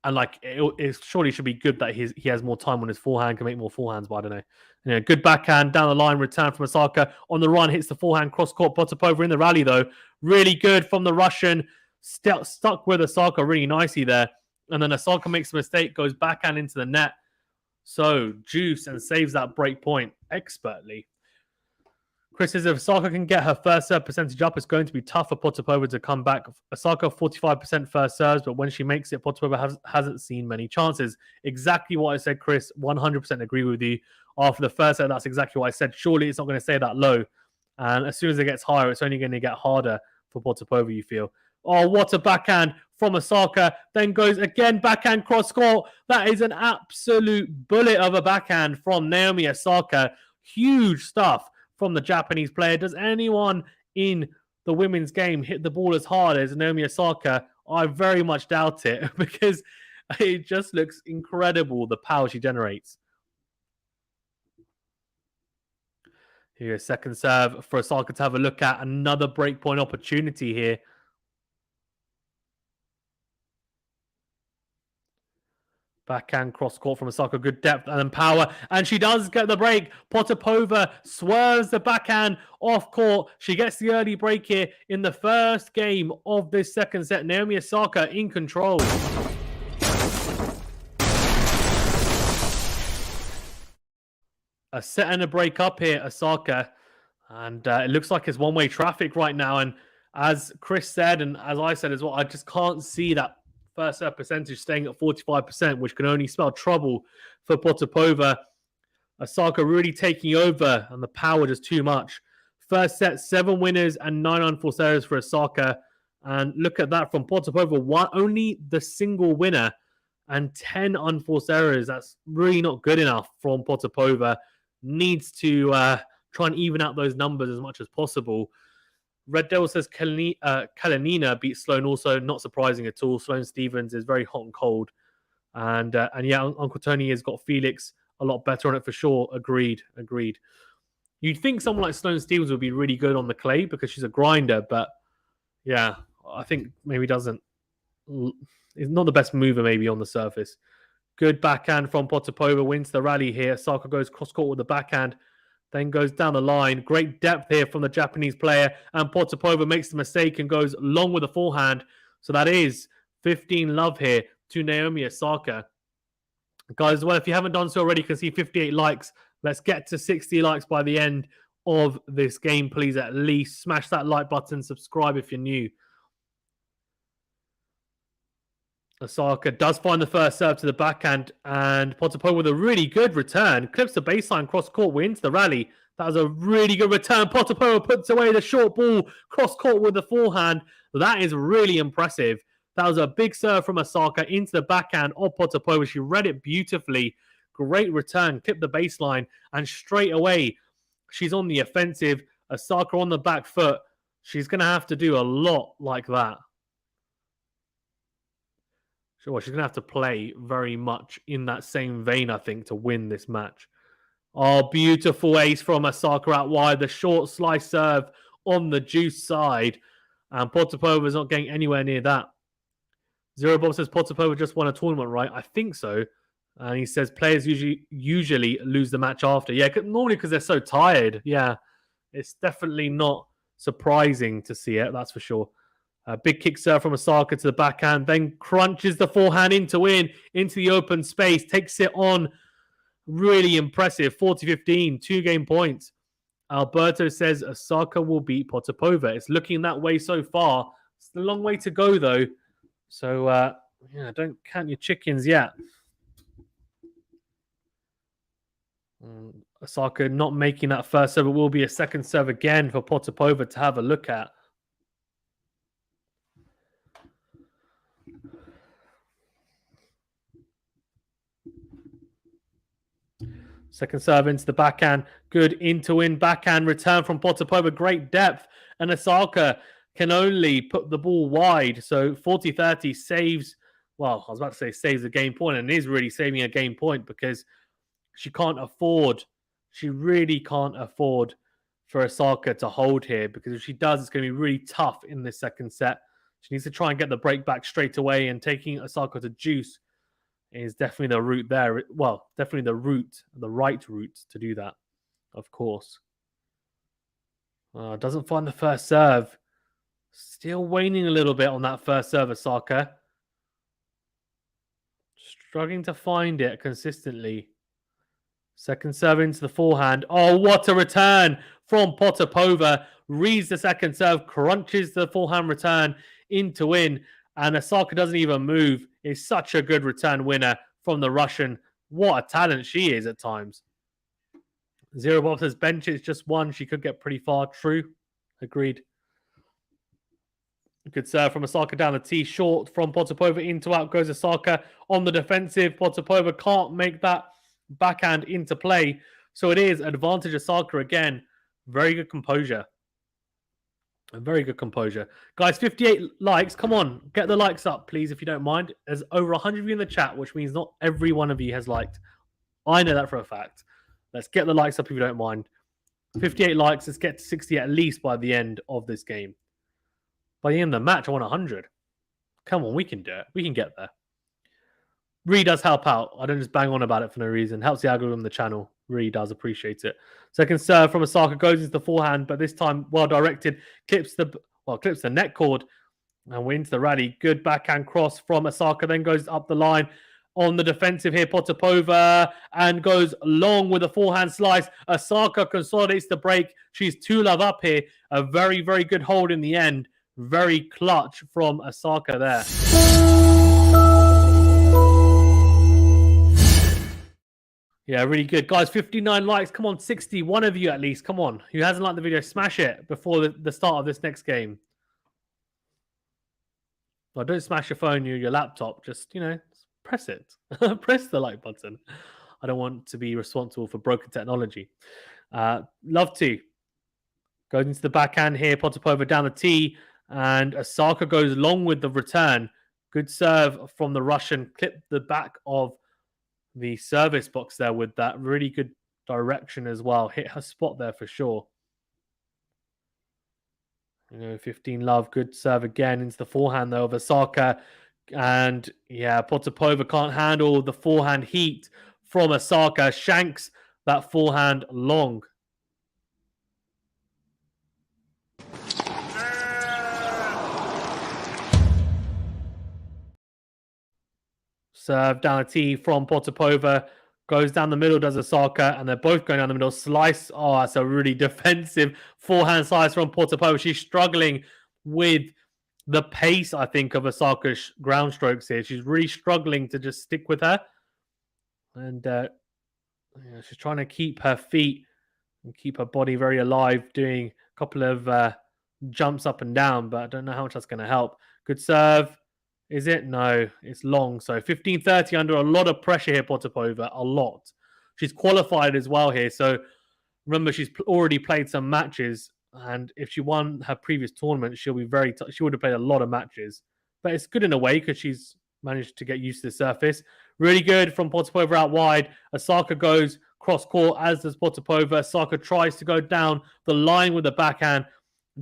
like, it surely should be good that he has more time on his forehand, can make more forehands, but I don't know. You know, good backhand down the line, return from Osaka on the run, hits the forehand cross court. Potapova in the rally though, really good from the Russian, stuck with Osaka really nicely there. And then Osaka makes a mistake, goes backhand into the net. So juice and saves that break point expertly. Chris says if Osaka can get her first serve percentage up, it's going to be tough for Potapova to come back. Osaka 45% first serves, but when she makes it, Potapova hasn't seen many chances. Exactly what I said, Chris. 100% agree with you. After the first serve, that's exactly what I said. Surely it's not going to stay that low. And as soon as it gets higher, it's only going to get harder for Potapova, you feel. Oh, what a backhand from Osaka. Then goes again, backhand cross court. That is an absolute bullet of a backhand from Naomi Osaka. Huge stuff from the Japanese player. Does anyone in the women's game hit the ball as hard as Naomi Osaka? I very much doubt it because it just looks incredible, the power she generates. Here's second serve for Osaka to have a look at. Another breakpoint opportunity here. Backhand cross court from Osaka. Good depth and then power. And she does get the break. Potapova swerves the backhand off court. She gets the early break here in the first game of this second set. Naomi Osaka in control. A set and a break up here, Osaka. And it looks like it's one-way traffic right now. And as Chris said, and as I said as well, I just can't see that first serve percentage staying at 45%, which can only spell trouble for Potapova. Osaka really taking over, and the power just too much. First set, 7 winners and 9 unforced errors for Osaka. And look at that from Potapova, only the single winner and 10 unforced errors. That's really not good enough from Potapova. Needs to try and even out those numbers as much as possible. Red Devil says Kalinina beat Sloane also. Not surprising at all. Sloane Stephens is very hot and cold. And yeah, Uncle Tony has got Felix a lot better on it for sure. Agreed. You'd think someone like Sloane Stephens would be really good on the clay because she's a grinder. But yeah, I think maybe doesn't. Is not the best mover maybe on the surface. Good backhand from Potapova. Wins the rally here. Osaka goes cross-court with the backhand. Then goes down the line. Great depth here from the Japanese player. And Potapova makes the mistake and goes long with the forehand. So that is 15 love here to Naomi Osaka. Guys, well, if you haven't done so already, you can see 58 likes. Let's get to 60 likes by the end of this game, please, at least. Smash that like button. Subscribe if you're new. Osaka does find the first serve to the backhand, and Potapova with a really good return. Clips the baseline cross-court, wins the rally. That was a really good return. Potapova puts away the short ball, cross-court with the forehand. That is really impressive. That was a big serve from Osaka into the backhand of Potapova. She read it beautifully. Great return, clipped the baseline, and straight away, she's on the offensive. Osaka on the back foot. She's going to have to do a lot like that. Sure, she's going to have to play very much in that same vein, I think, to win this match. Oh, beautiful ace from Osaka out wide. The short slice serve on the juice side. And Potapova is not getting anywhere near that. Zero Bob says Potapova just won a tournament, right? I think so. And he says players usually lose the match after. Yeah, normally because they're so tired. Yeah, it's definitely not surprising to see it. That's for sure. Big kick serve from Osaka to the backhand. Then crunches the forehand into the open space. Takes it on. Really impressive. 40-15, 2-game points. Alberto says Osaka will beat Potapova. It's looking that way so far. It's a long way to go, though. So, don't count your chickens yet. Osaka not making that first serve. It will be a second serve again for Potapova to have a look at. Second serve into the backhand. Good in backhand return from Potapova. Great depth. And Osaka can only put the ball wide. So 40-30 saves. Well, I was about to say saves a game point, and is really saving a game point because she really can't afford for Osaka to hold here, because if she does, it's going to be really tough in this second set. She needs to try and get the break back straight away, and taking Osaka to juice is definitely the route there. Well, definitely the right route to do that, of course. Doesn't find the first serve. Still waning a little bit on that first serve, Osaka. Struggling to find it consistently. Second serve into the forehand. Oh, what a return from Potapova. Reads the second serve, crunches the forehand return into in, and Osaka doesn't even move. It's such a good return winner from the Russian. What a talent she is at times. Zero Bob says bench is just one. She could get pretty far. True. Agreed. Good serve from Osaka down the tee. Short from Potapova. Into out goes Osaka on the defensive. Potapova can't make that backhand into play. So it is advantage Osaka again. Very good composure. Very good composure. Guys, 58 likes. Come on, get the likes up, please, if you don't mind. There's over 100 of you in the chat, which means not every one of you has liked. I know that for a fact. Let's get the likes up if you don't mind. 58 likes. Let's get to 60 at least by the end of this game. By the end of the match, I want 100. Come on, we can do it. We can get there. Really does help out. I don't just bang on about it for no reason. Helps the algorithm of the channel. Really does appreciate it. Second serve from Osaka goes into the forehand, but this time well directed. Clips the net cord, and we're into the rally. Good backhand cross from Osaka, then goes up the line on the defensive here. Potapova and goes long with a forehand slice. Osaka consolidates the break. She's 2-love up here. A very, very good hold in the end. Very clutch from Osaka there. Yeah, really good. Guys, 59 likes. Come on, 60. One of you at least. Come on. Who hasn't liked the video, smash it before the start of this next game. Well, don't smash your phone, your laptop. Just, press it. Press the like button. I don't want to be responsible for broken technology. Love to. Goes into the backhand here. Potapova down the tee. And Osaka goes long with the return. Good serve from the Russian. Clip the back of the service box there with that. Really good direction as well. Hit her spot there for sure. 15-love. Good serve again into the forehand though of Osaka. And yeah, Potapova can't handle the forehand heat from Osaka. Shanks that forehand long. Serve down a tee from Potapova. Goes down the middle, does Osaka, and they're both going down the middle. Slice. Oh, that's a really defensive forehand slice from Potapova. She's struggling with the pace, I think, of Osaka's ground strokes here. She's really struggling to just stick with her. And she's trying to keep her feet and keep her body very alive, doing a couple of jumps up and down, but I don't know how much that's going to help. Good serve. Is it? No, it's long. So 15-30 under a lot of pressure here, Potapova. A lot. She's qualified as well here. So remember, she's already played some matches. And if she won her previous tournament, she'll be she would have played a lot of matches. But it's good in a way because she's managed to get used to the surface. Really good from Potapova out wide. Osaka goes cross court, as does Potapova. Osaka tries to go down the line with the backhand,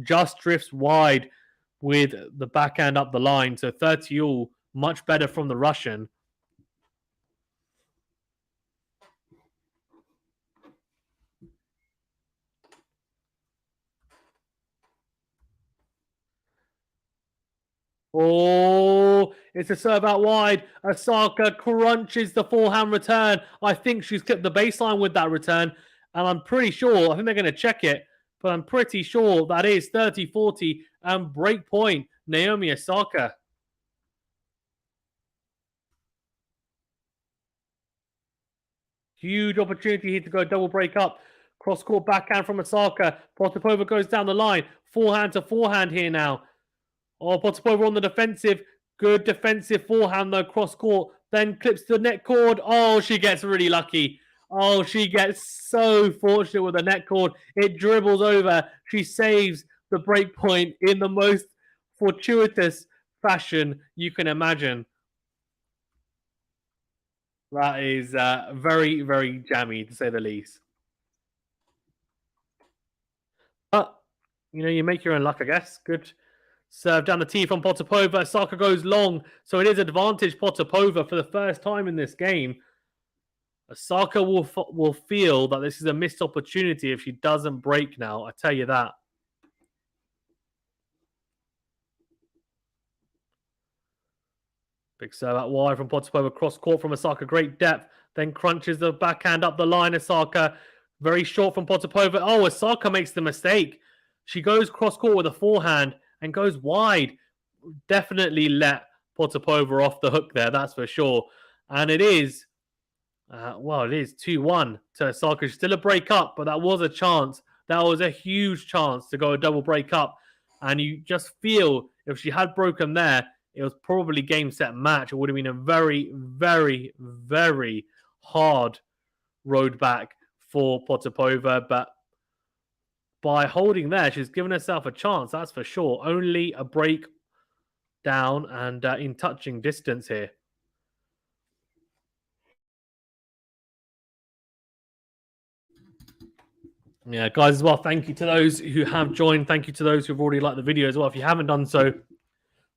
just drifts wide with the backhand up the line. So 30-all, much better from the Russian. Oh, it's a serve out wide. Osaka crunches the forehand return. I think she's clipped the baseline with that return. And I'm pretty sure, I think they're going to check it, but I'm pretty sure that is 30-40 and break point, Naomi Osaka. Huge opportunity here to go double break up. Cross-court backhand from Osaka. Potapova goes down the line. Forehand to forehand here now. Oh, Potapova on the defensive. Good defensive forehand, though, cross-court. Then clips the net cord. Oh, she gets really lucky. Oh, she gets so fortunate with the net cord. It dribbles over. She saves the break point in the most fortuitous fashion you can imagine. That is very, very jammy, to say the least. But, you make your own luck, I guess. Good serve down the tee from Potapova. Osaka goes long, so it is advantage Potapova for the first time in this game. Osaka will feel that this is a missed opportunity if she doesn't break now. I tell you that. Big serve out wide from Potapova. Cross court from Osaka. Great depth. Then crunches the backhand up the line. Osaka very short from Potapova. Oh, Osaka makes the mistake. She goes cross court with a forehand and goes wide. Definitely let Potapova off the hook there, that's for sure. And it is, it is 2-1 to Osaka. Still a break up, but that was a chance. That was a huge chance to go a double break up. And you just feel if she had broken there, it was probably game, set, match. It would have been a very, very, very hard road back for Potapova. But by holding there, she's given herself a chance, that's for sure. Only a break down and in touching distance here. Yeah, guys, as well, thank you to those who have joined. Thank you to those who've already liked the video as well. If you haven't done so,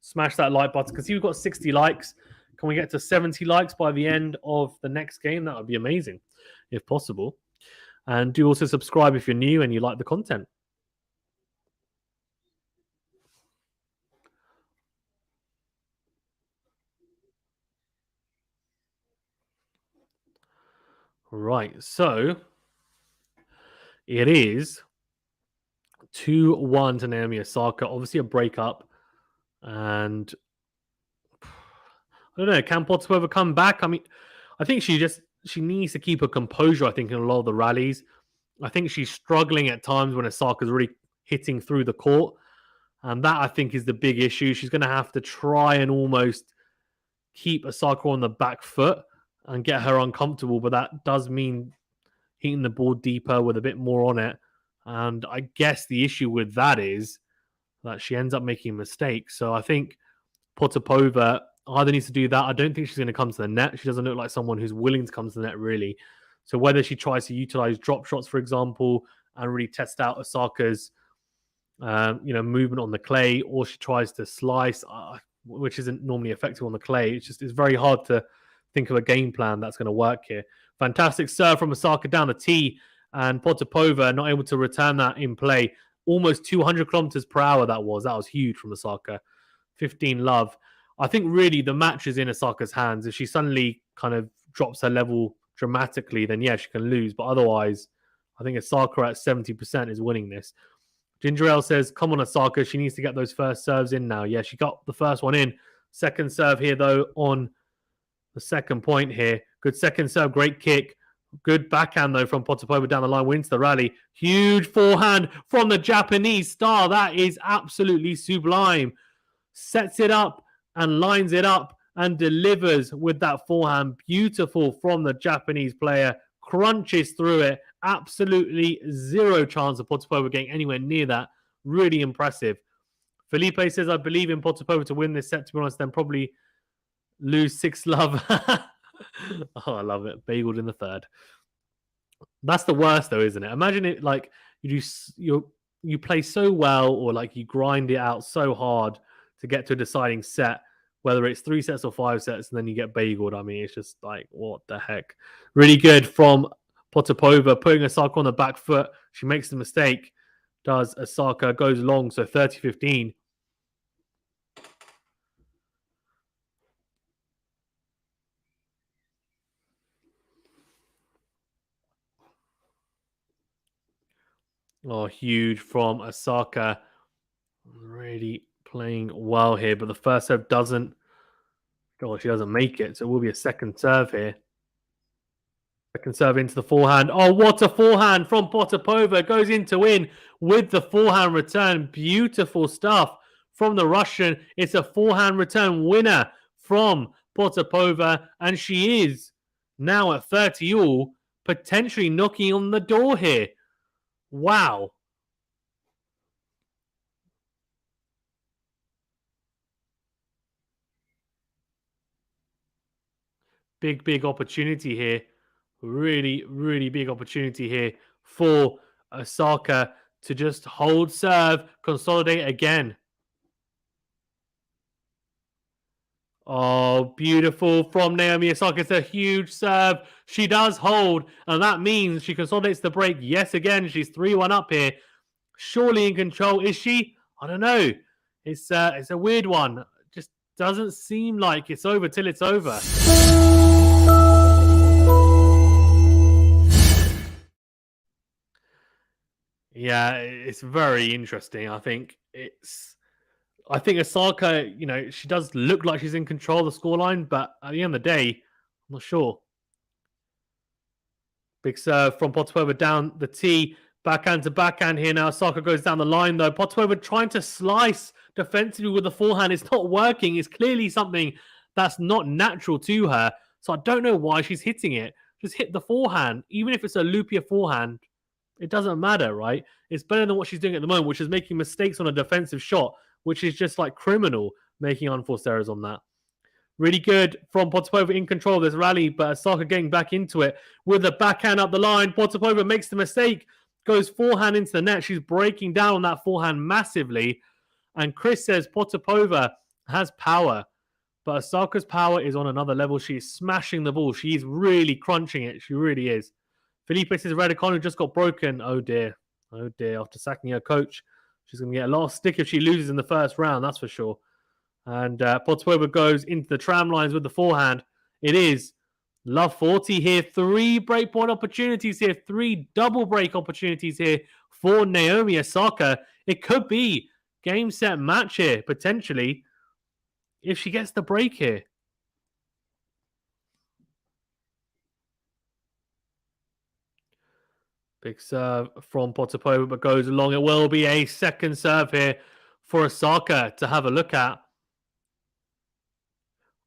smash that like button. Because we've got 60 likes. Can we get to 70 likes by the end of the next game? That would be amazing, if possible. And do also subscribe if you're new and you like the content. Right, so it is 2-1 to Naomi Osaka. Obviously a breakup. And I don't know, can Potapova come back? I mean, I think she needs to keep her composure, I think, in a lot of the rallies. I think she's struggling at times when Osaka's really hitting through the court. And that, I think, is the big issue. She's going to have to try and almost keep Osaka on the back foot and get her uncomfortable. But that does mean hitting the ball deeper with a bit more on it. And I guess the issue with that is that she ends up making mistakes. So I think Potapova either needs to do that. I don't think she's going to come to the net. She doesn't look like someone who's willing to come to the net, really. So whether she tries to utilize drop shots, for example, and really test out Osaka's movement on the clay, or she tries to slice, which isn't normally effective on the clay. It's very hard to think of a game plan that's going to work here. Fantastic serve from Osaka down the tee, and Potapova not able to return that in play. Almost 200 kilometers per hour that was huge from Osaka. 15 love. I think really the match is in Osaka's hands. If she suddenly kind of drops her level dramatically, then yeah, she can lose. But otherwise, I think Osaka at 70% is winning this. Ginger Ale says, come on, Osaka. She needs to get those first serves in now. Yeah, she got the first one in. Second serve here, though, on the second point here. Good second serve, great kick. Good backhand, though, from Potapova down the line. Wins the rally. Huge forehand from the Japanese star. That is absolutely sublime. Sets it up and lines it up and delivers with that forehand. Beautiful from the Japanese player. Crunches through it. Absolutely zero chance of Potapova getting anywhere near that. Really impressive. Felipe says, I believe in Potapova to win this set, to be honest, then probably lose 6-love. Oh, I love it. Bageled in the third. That's the worst, though, isn't it? Imagine it like you play so well, or like you grind it out so hard to get to a deciding set, whether it's 3 sets or 5 sets, and then you get bageled. I mean, it's just like, what the heck? Really good from Potapova, putting Osaka on the back foot. She makes the mistake. Does Osaka, goes long, so 30-15. Oh, huge from Osaka. Really playing well here, but the first serve doesn't. Oh, she doesn't make it, so it will be a second serve here. Second serve into the forehand. Oh, what a forehand from Potapova. Goes in to win with the forehand return. Beautiful stuff from the Russian. It's a forehand return winner from Potapova, and she is now at 30 all, potentially knocking on the door here. Wow. Big opportunity here. Really big opportunity here for Osaka to just hold serve, consolidate again. Oh, beautiful from Naomi Osaka. It's a huge serve. She does hold, and that means she consolidates the break. Yes, again, she's 3-1 up here. Surely in control. Is she? I don't know. It's a weird one. Just doesn't seem like it's over till it's over. Yeah, it's very interesting. I think Osaka, she does look like she's in control of the scoreline, but at the end of the day, I'm not sure. Big serve from Potapova down the tee. Backhand to backhand here now. Osaka goes down the line, though. Potapova trying to slice defensively with the forehand. It's not working. It's clearly something that's not natural to her. So I don't know why she's hitting it. Just hit the forehand. Even if it's a loopier forehand, it doesn't matter, right? It's better than what she's doing at the moment, which is making mistakes on a defensive shot, which is just like criminal, making unforced errors on that. Really good from Potapova, in control of this rally, but Osaka getting back into it with the backhand up the line. Potapova makes the mistake, goes forehand into the net. She's breaking down on that forehand massively. And Chris says Potapova has power, but Osaka's power is on another level. She's smashing the ball. She's really crunching it. She really is. Felipe says Raducanu just got broken. Oh dear. Oh dear. After sacking her coach, she's going to get a lot of stick if she loses in the first round, that's for sure. And Potapova goes into the tram lines with the forehand. It is love 40 here. 3 breakpoint opportunities here. 3 double break opportunities here for Naomi Osaka. It could be game, set, match here, potentially, if she gets the break here. Big serve from Potapova, but goes long. It will be a second serve here for Osaka to have a look at.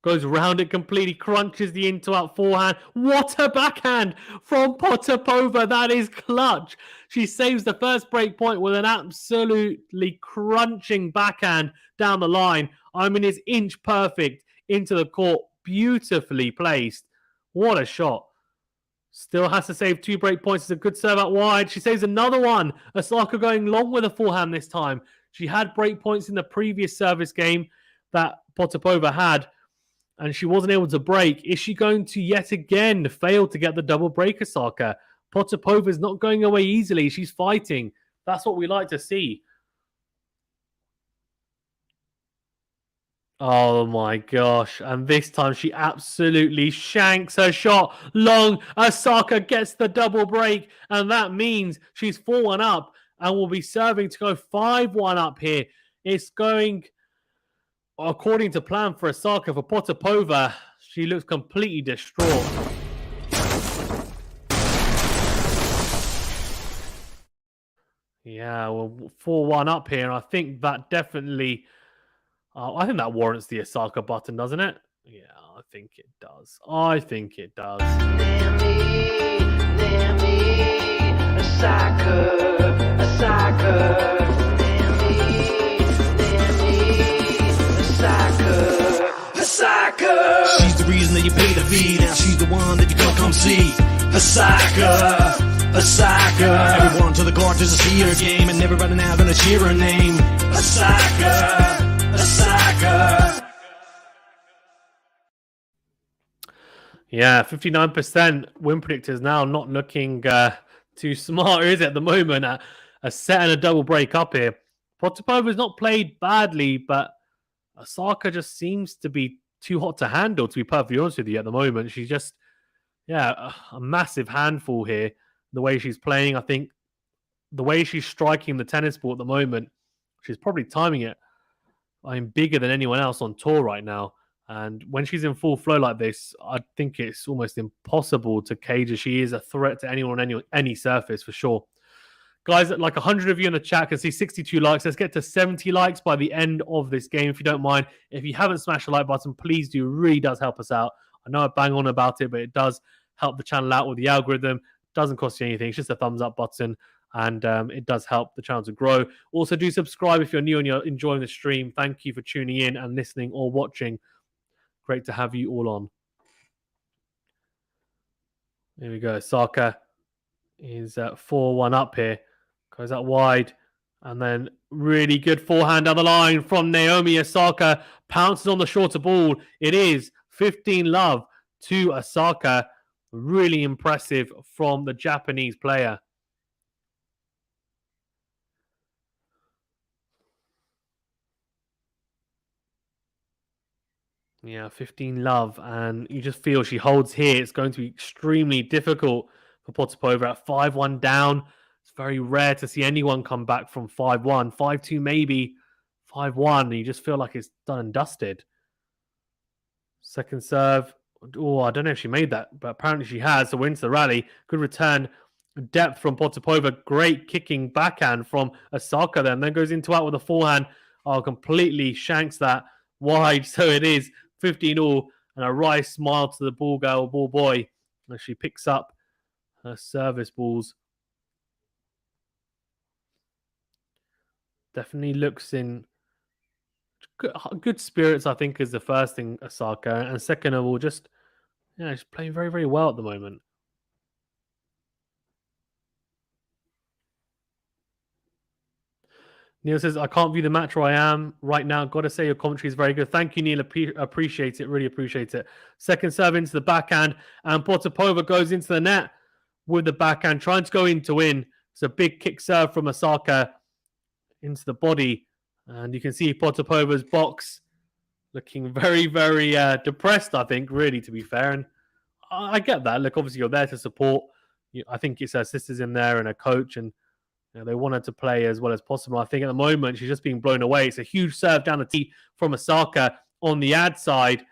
Goes round it completely, crunches the into-out forehand. What a backhand from Potapova. That is clutch. She saves the first break point with an absolutely crunching backhand down the line. I mean, it's inch perfect into the court. Beautifully placed. What a shot. Still has to save 2 break points. It's a good serve out wide. She saves another one. Osaka going long with a forehand this time. She had break points in the previous service game that Potapova had, and she wasn't able to break. Is she going to yet again fail to get the double break, Osaka? Potapova is not going away easily. She's fighting. That's what we like to see. Oh my gosh. And this time she absolutely shanks her shot. Long. Osaka gets the double break. And that means she's 4-1 up and will be serving to go 5-1 up here. It's going according to plan for Osaka. For Potapova, she looks completely distraught. Yeah, well, 4-1 up here. And I think that definitely... I think that warrants the Osaka button, doesn't it? Yeah, I think it does. I think it does. Osaka, Osaka. She's the reason that you pay the fee. Now she's the one that you gotta come see. Osaka, Osaka. Everyone to the court just to see her game, and everybody now gonna cheer her name. Osaka, Osaka. Yeah, 59% win predictors now, not looking too smart, is it, at the moment? A set and a double break up here. Potapova's not played badly, but Osaka just seems to be too hot to handle, to be perfectly honest with you, at the moment. She's just, a massive handful here. The way she's playing, I think, the way she's striking the tennis ball at the moment, she's probably timing it, bigger than anyone else on tour right now. And when she's in full flow like this, I think it's almost impossible to cage her. She is a threat to anyone on any surface for sure. Guys, like 100 of you in the chat, can see 62 likes. Let's get to 70 likes by the end of this game, if you don't mind. If you haven't smashed the like button, please do. It really does help us out. I know I bang on about it, but it does help the channel out with the algorithm. It doesn't cost you anything. It's just a thumbs up button, and it does help the channel to grow. Also, do subscribe if you're new and you're enjoying the stream. Thank you for tuning in and listening or watching. Great to have you all on. There we go. Osaka is 4-1 up here. Goes out wide. And then really good forehand down the line from Naomi. Osaka pounces on the shorter ball. It is 15-love to Osaka. Really impressive from the Japanese player. Yeah, 15-love, and you just feel she holds here. It's going to be extremely difficult for Potapova at 5-1 down. It's very rare to see anyone come back from 5-1. 5-2 maybe, 5-1, and you just feel like it's done and dusted. Second serve. Oh, I don't know if she made that, but apparently she has. So wins the rally. Good return. Depth from Potapova. Great kicking backhand from Osaka then goes into out with a forehand. Oh, completely shanks that wide. So it is 15-all, and a wry smile to the ball girl, ball boy, as she picks up her service balls. Definitely looks in good spirits, I think, is the first thing, Osaka. And second of all, just, she's playing very, very well at the moment. Neil says, I can't view the match where I am right now. Got to say, your commentary is very good. Thank you, Neil. Appreciate it. Really appreciate it. Second serve into the backhand, and Potapova goes into the net with the backhand, trying to go in to win. It's a big kick serve from Osaka into the body. And you can see Potapova's box looking very, very depressed, I think, really, to be fair. And I get that. Look, obviously, you're there to support. I think it's her sisters in there and a coach, and they wanted to play as well as possible. I think at the moment, she's just being blown away. It's a huge serve down the tee from Osaka on the ad side,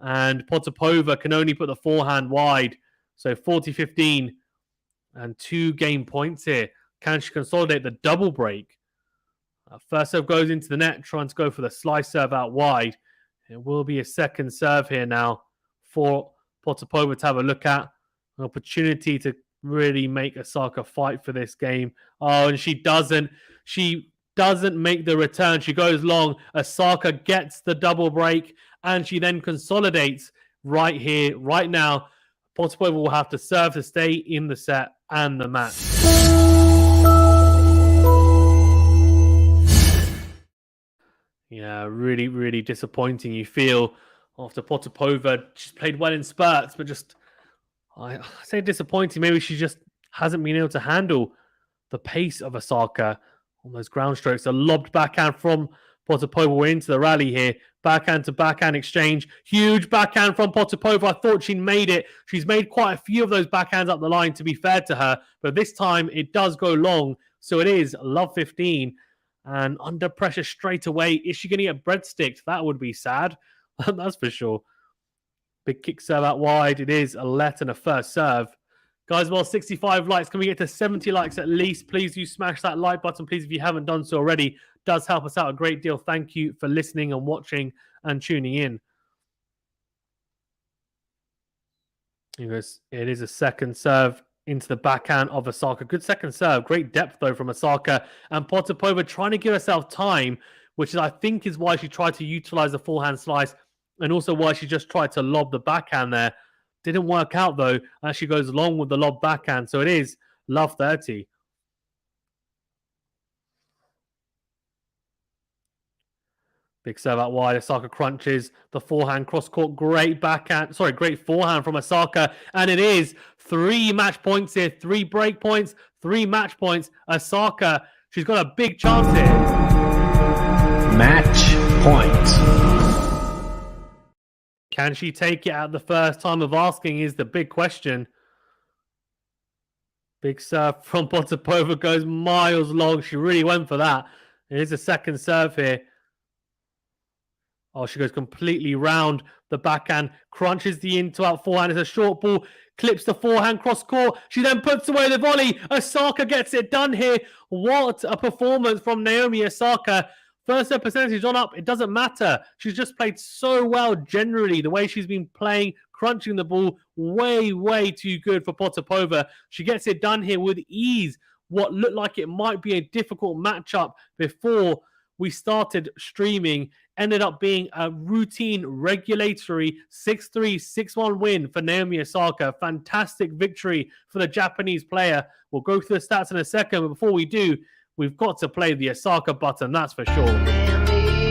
and Potapova can only put the forehand wide. So 40-15 and 2 game points here. Can she consolidate the double break? First serve goes into the net, trying to go for the slice serve out wide. It will be a second serve here now for Potapova to have a look at. An opportunity to really make Osaka fight for this game. Oh, and she doesn't. She doesn't make the return. She goes long. Osaka gets the double break, and she then consolidates right here, right now. Potapova will have to serve to stay in the set and the match. Yeah, really, really disappointing. You feel after Potapova, she's played well in spurts, but just, I say disappointing. Maybe she just hasn't been able to handle the pace of Osaka on those ground strokes. A lobbed backhand from Potapova. We're into the rally here. Backhand to backhand exchange. Huge backhand from Potapova. I thought she'd made it. She's made quite a few of those backhands up the line, to be fair to her. But this time it does go long. So it is love 15. And under pressure straight away. Is she going to get breadsticked? That would be sad. That's for sure. Big kick serve out wide. It is a let and a first serve. Guys, well, 65 likes. Can we get to 70 likes at least? Please do smash that like button, please, if you haven't done so already. It does help us out a great deal. Thank you for listening and watching and tuning in. It is a second serve into the backhand of Osaka. Good second serve. Great depth, though, from Osaka. And Potapova trying to give herself time, which I think is why she tried to utilize the forehand slice and also why she just tried to lob the backhand there. Didn't work out, though. She goes long with the lob backhand, so it is love 30. Big serve out wide. Osaka crunches the forehand cross court. Great forehand from Osaka. And it is 3 match points here. 3 break points, 3 match points. Osaka, she's got a big chance here. Match point. Can she take it at the first time of asking is the big question. Big serve from Potapova goes miles long. She really went for that. It is a second serve here. Oh, she goes completely round the backhand, crunches the in-to-out forehand. It's a short ball, clips the forehand cross court. She then puts away the volley. Osaka gets it done here. What a performance from Naomi Osaka. First serve percentage on up. It doesn't matter. She's just played so well generally. The way she's been playing, crunching the ball, way, way too good for Potapova. She gets it done here with ease. What looked like it might be a difficult matchup before we started streaming ended up being a routine regulatory 6-3, 6-1 win for Naomi Osaka. Fantastic victory for the Japanese player. We'll go through the stats in a second, but before we do, we've got to play the Osaka button, that's for sure. Naomi,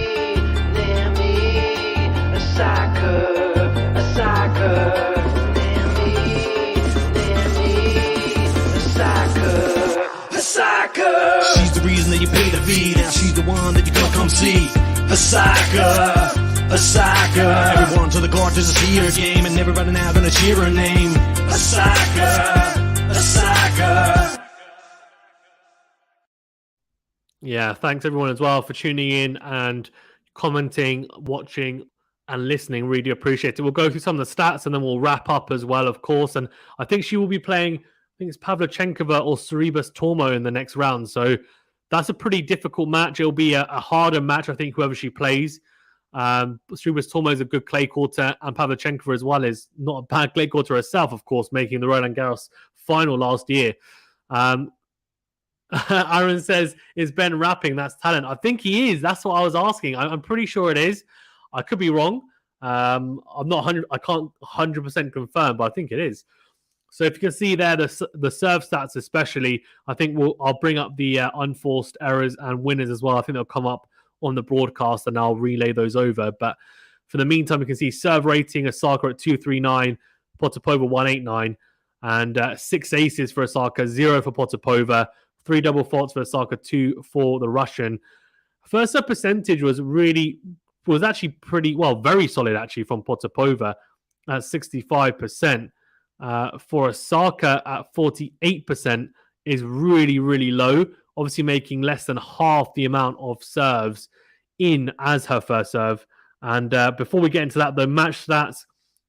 Osaka, Osaka. She's the reason that you pay the fee. Now she's the one that you gotta come see. Osaka, Osaka. Everyone to the court just to see her game, and everybody now gonna cheer her name. Osaka, Osaka. Yeah, thanks everyone as well for tuning in and commenting, watching, and listening. Really appreciate it. We'll go through some of the stats and then we'll wrap up as well, of course. And I think she will be playing, I think it's Pavlyuchenkova or Sorribes Tormo in the next round. So that's a pretty difficult match. It'll be a harder match, I think, whoever she plays. Sorribes Tormo is a good clay courter, and Pavlyuchenkova as well is not a bad clay courter herself, of course, making the Roland Garros final last year. Aaron says, is Ben rapping? That's talent. I think he is. That's what I was asking. I'm pretty sure it is. I could be wrong. I'm not 100. I can't 100% confirm, but I think it is. So if you can see there, the serve stats especially, I think I'll bring up the unforced errors and winners as well. I think they'll come up on the broadcast and I'll relay those over. But for the meantime, you can see serve rating, Osaka at 239, Potapova 189, and 6 aces for Osaka, 0 for Potapova, 3 double faults for Osaka, 2 for the Russian. First serve percentage was actually pretty, well, very solid actually from Potapova at 65%. For Osaka at 48% is really, really low. Obviously making less than half the amount of serves in as her first serve. And before we get into that, the match stats,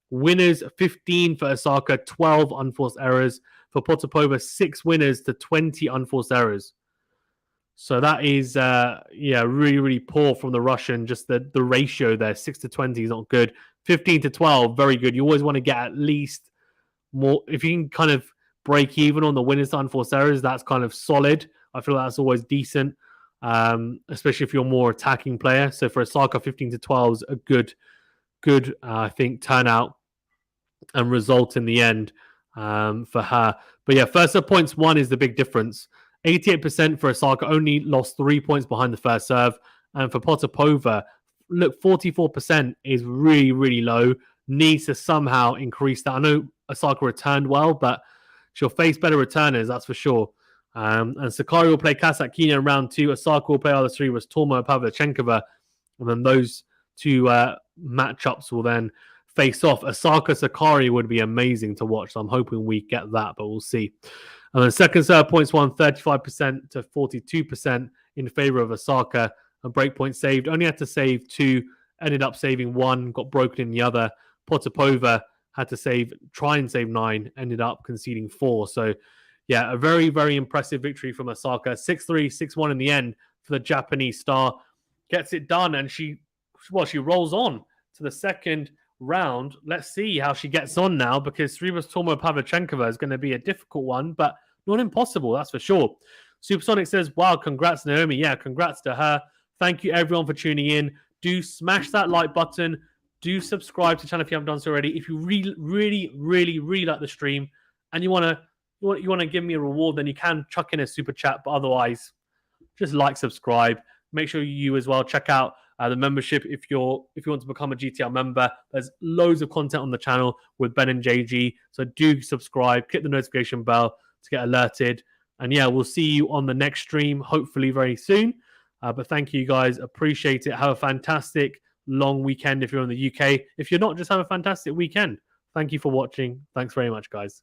winners 15 for Osaka, 12 unforced errors. For Potapova, 6 winners to 20 unforced errors. So that is, really, really poor from the Russian. Just the ratio there, 6 to 20 is not good. 15 to 12, very good. You always want to get at least more. If you can kind of break even on the winners to unforced errors, that's kind of solid. I feel that's always decent, especially if you're a more attacking player. So for Osaka, 15 to 12 is a good, I think, turnout and result in the end for her. But yeah, first serve points 1 is the big difference. 88% for Osaka, only lost 3 points behind the first serve. And for Potapova, look, 44% is really, really low. Needs to somehow increase that. I know Osaka returned well, but she'll face better returners, that's for sure. And Sakari will play Kasatkina in round 2. Osaka will play either Sorribes Tormo or Pavlyuchenkova. And then those two matchups will then face off. Osaka Sakari would be amazing to watch. So I'm hoping we get that, but we'll see. And then second serve points won 35% to 42% in favor of Osaka. And break point saved. Only had to save 2. Ended up saving 1. Got broken in the other. Potapova had to try and save 9. Ended up conceding 4. So yeah, a very, very impressive victory from Osaka. 6-3, 6-1 in the end for the Japanese star. Gets it done, and she rolls on to the second round. Let's see how she gets on now, because Sorribes Tormo Pavlyuchenkova is going to be a difficult one, but not impossible, that's for sure. Supersonic says, wow, congrats, Naomi. Yeah, congrats to her. Thank you, everyone, for tuning in. Do smash that like button. do subscribe to the channel if you haven't done so already. If you really like the stream and you want to give me a reward, then you can chuck in a super chat. But otherwise, just like, subscribe. Make sure you as well check out the membership if you want to become a GTL member. There's loads of content on the channel with Ben and JG. So do subscribe, click the notification bell to get alerted. And yeah, we'll see you on the next stream, hopefully very soon. But thank you guys. Appreciate it. Have a fantastic long weekend if you're in the UK. If you're not, just have a fantastic weekend. Thank you for watching. Thanks very much, guys.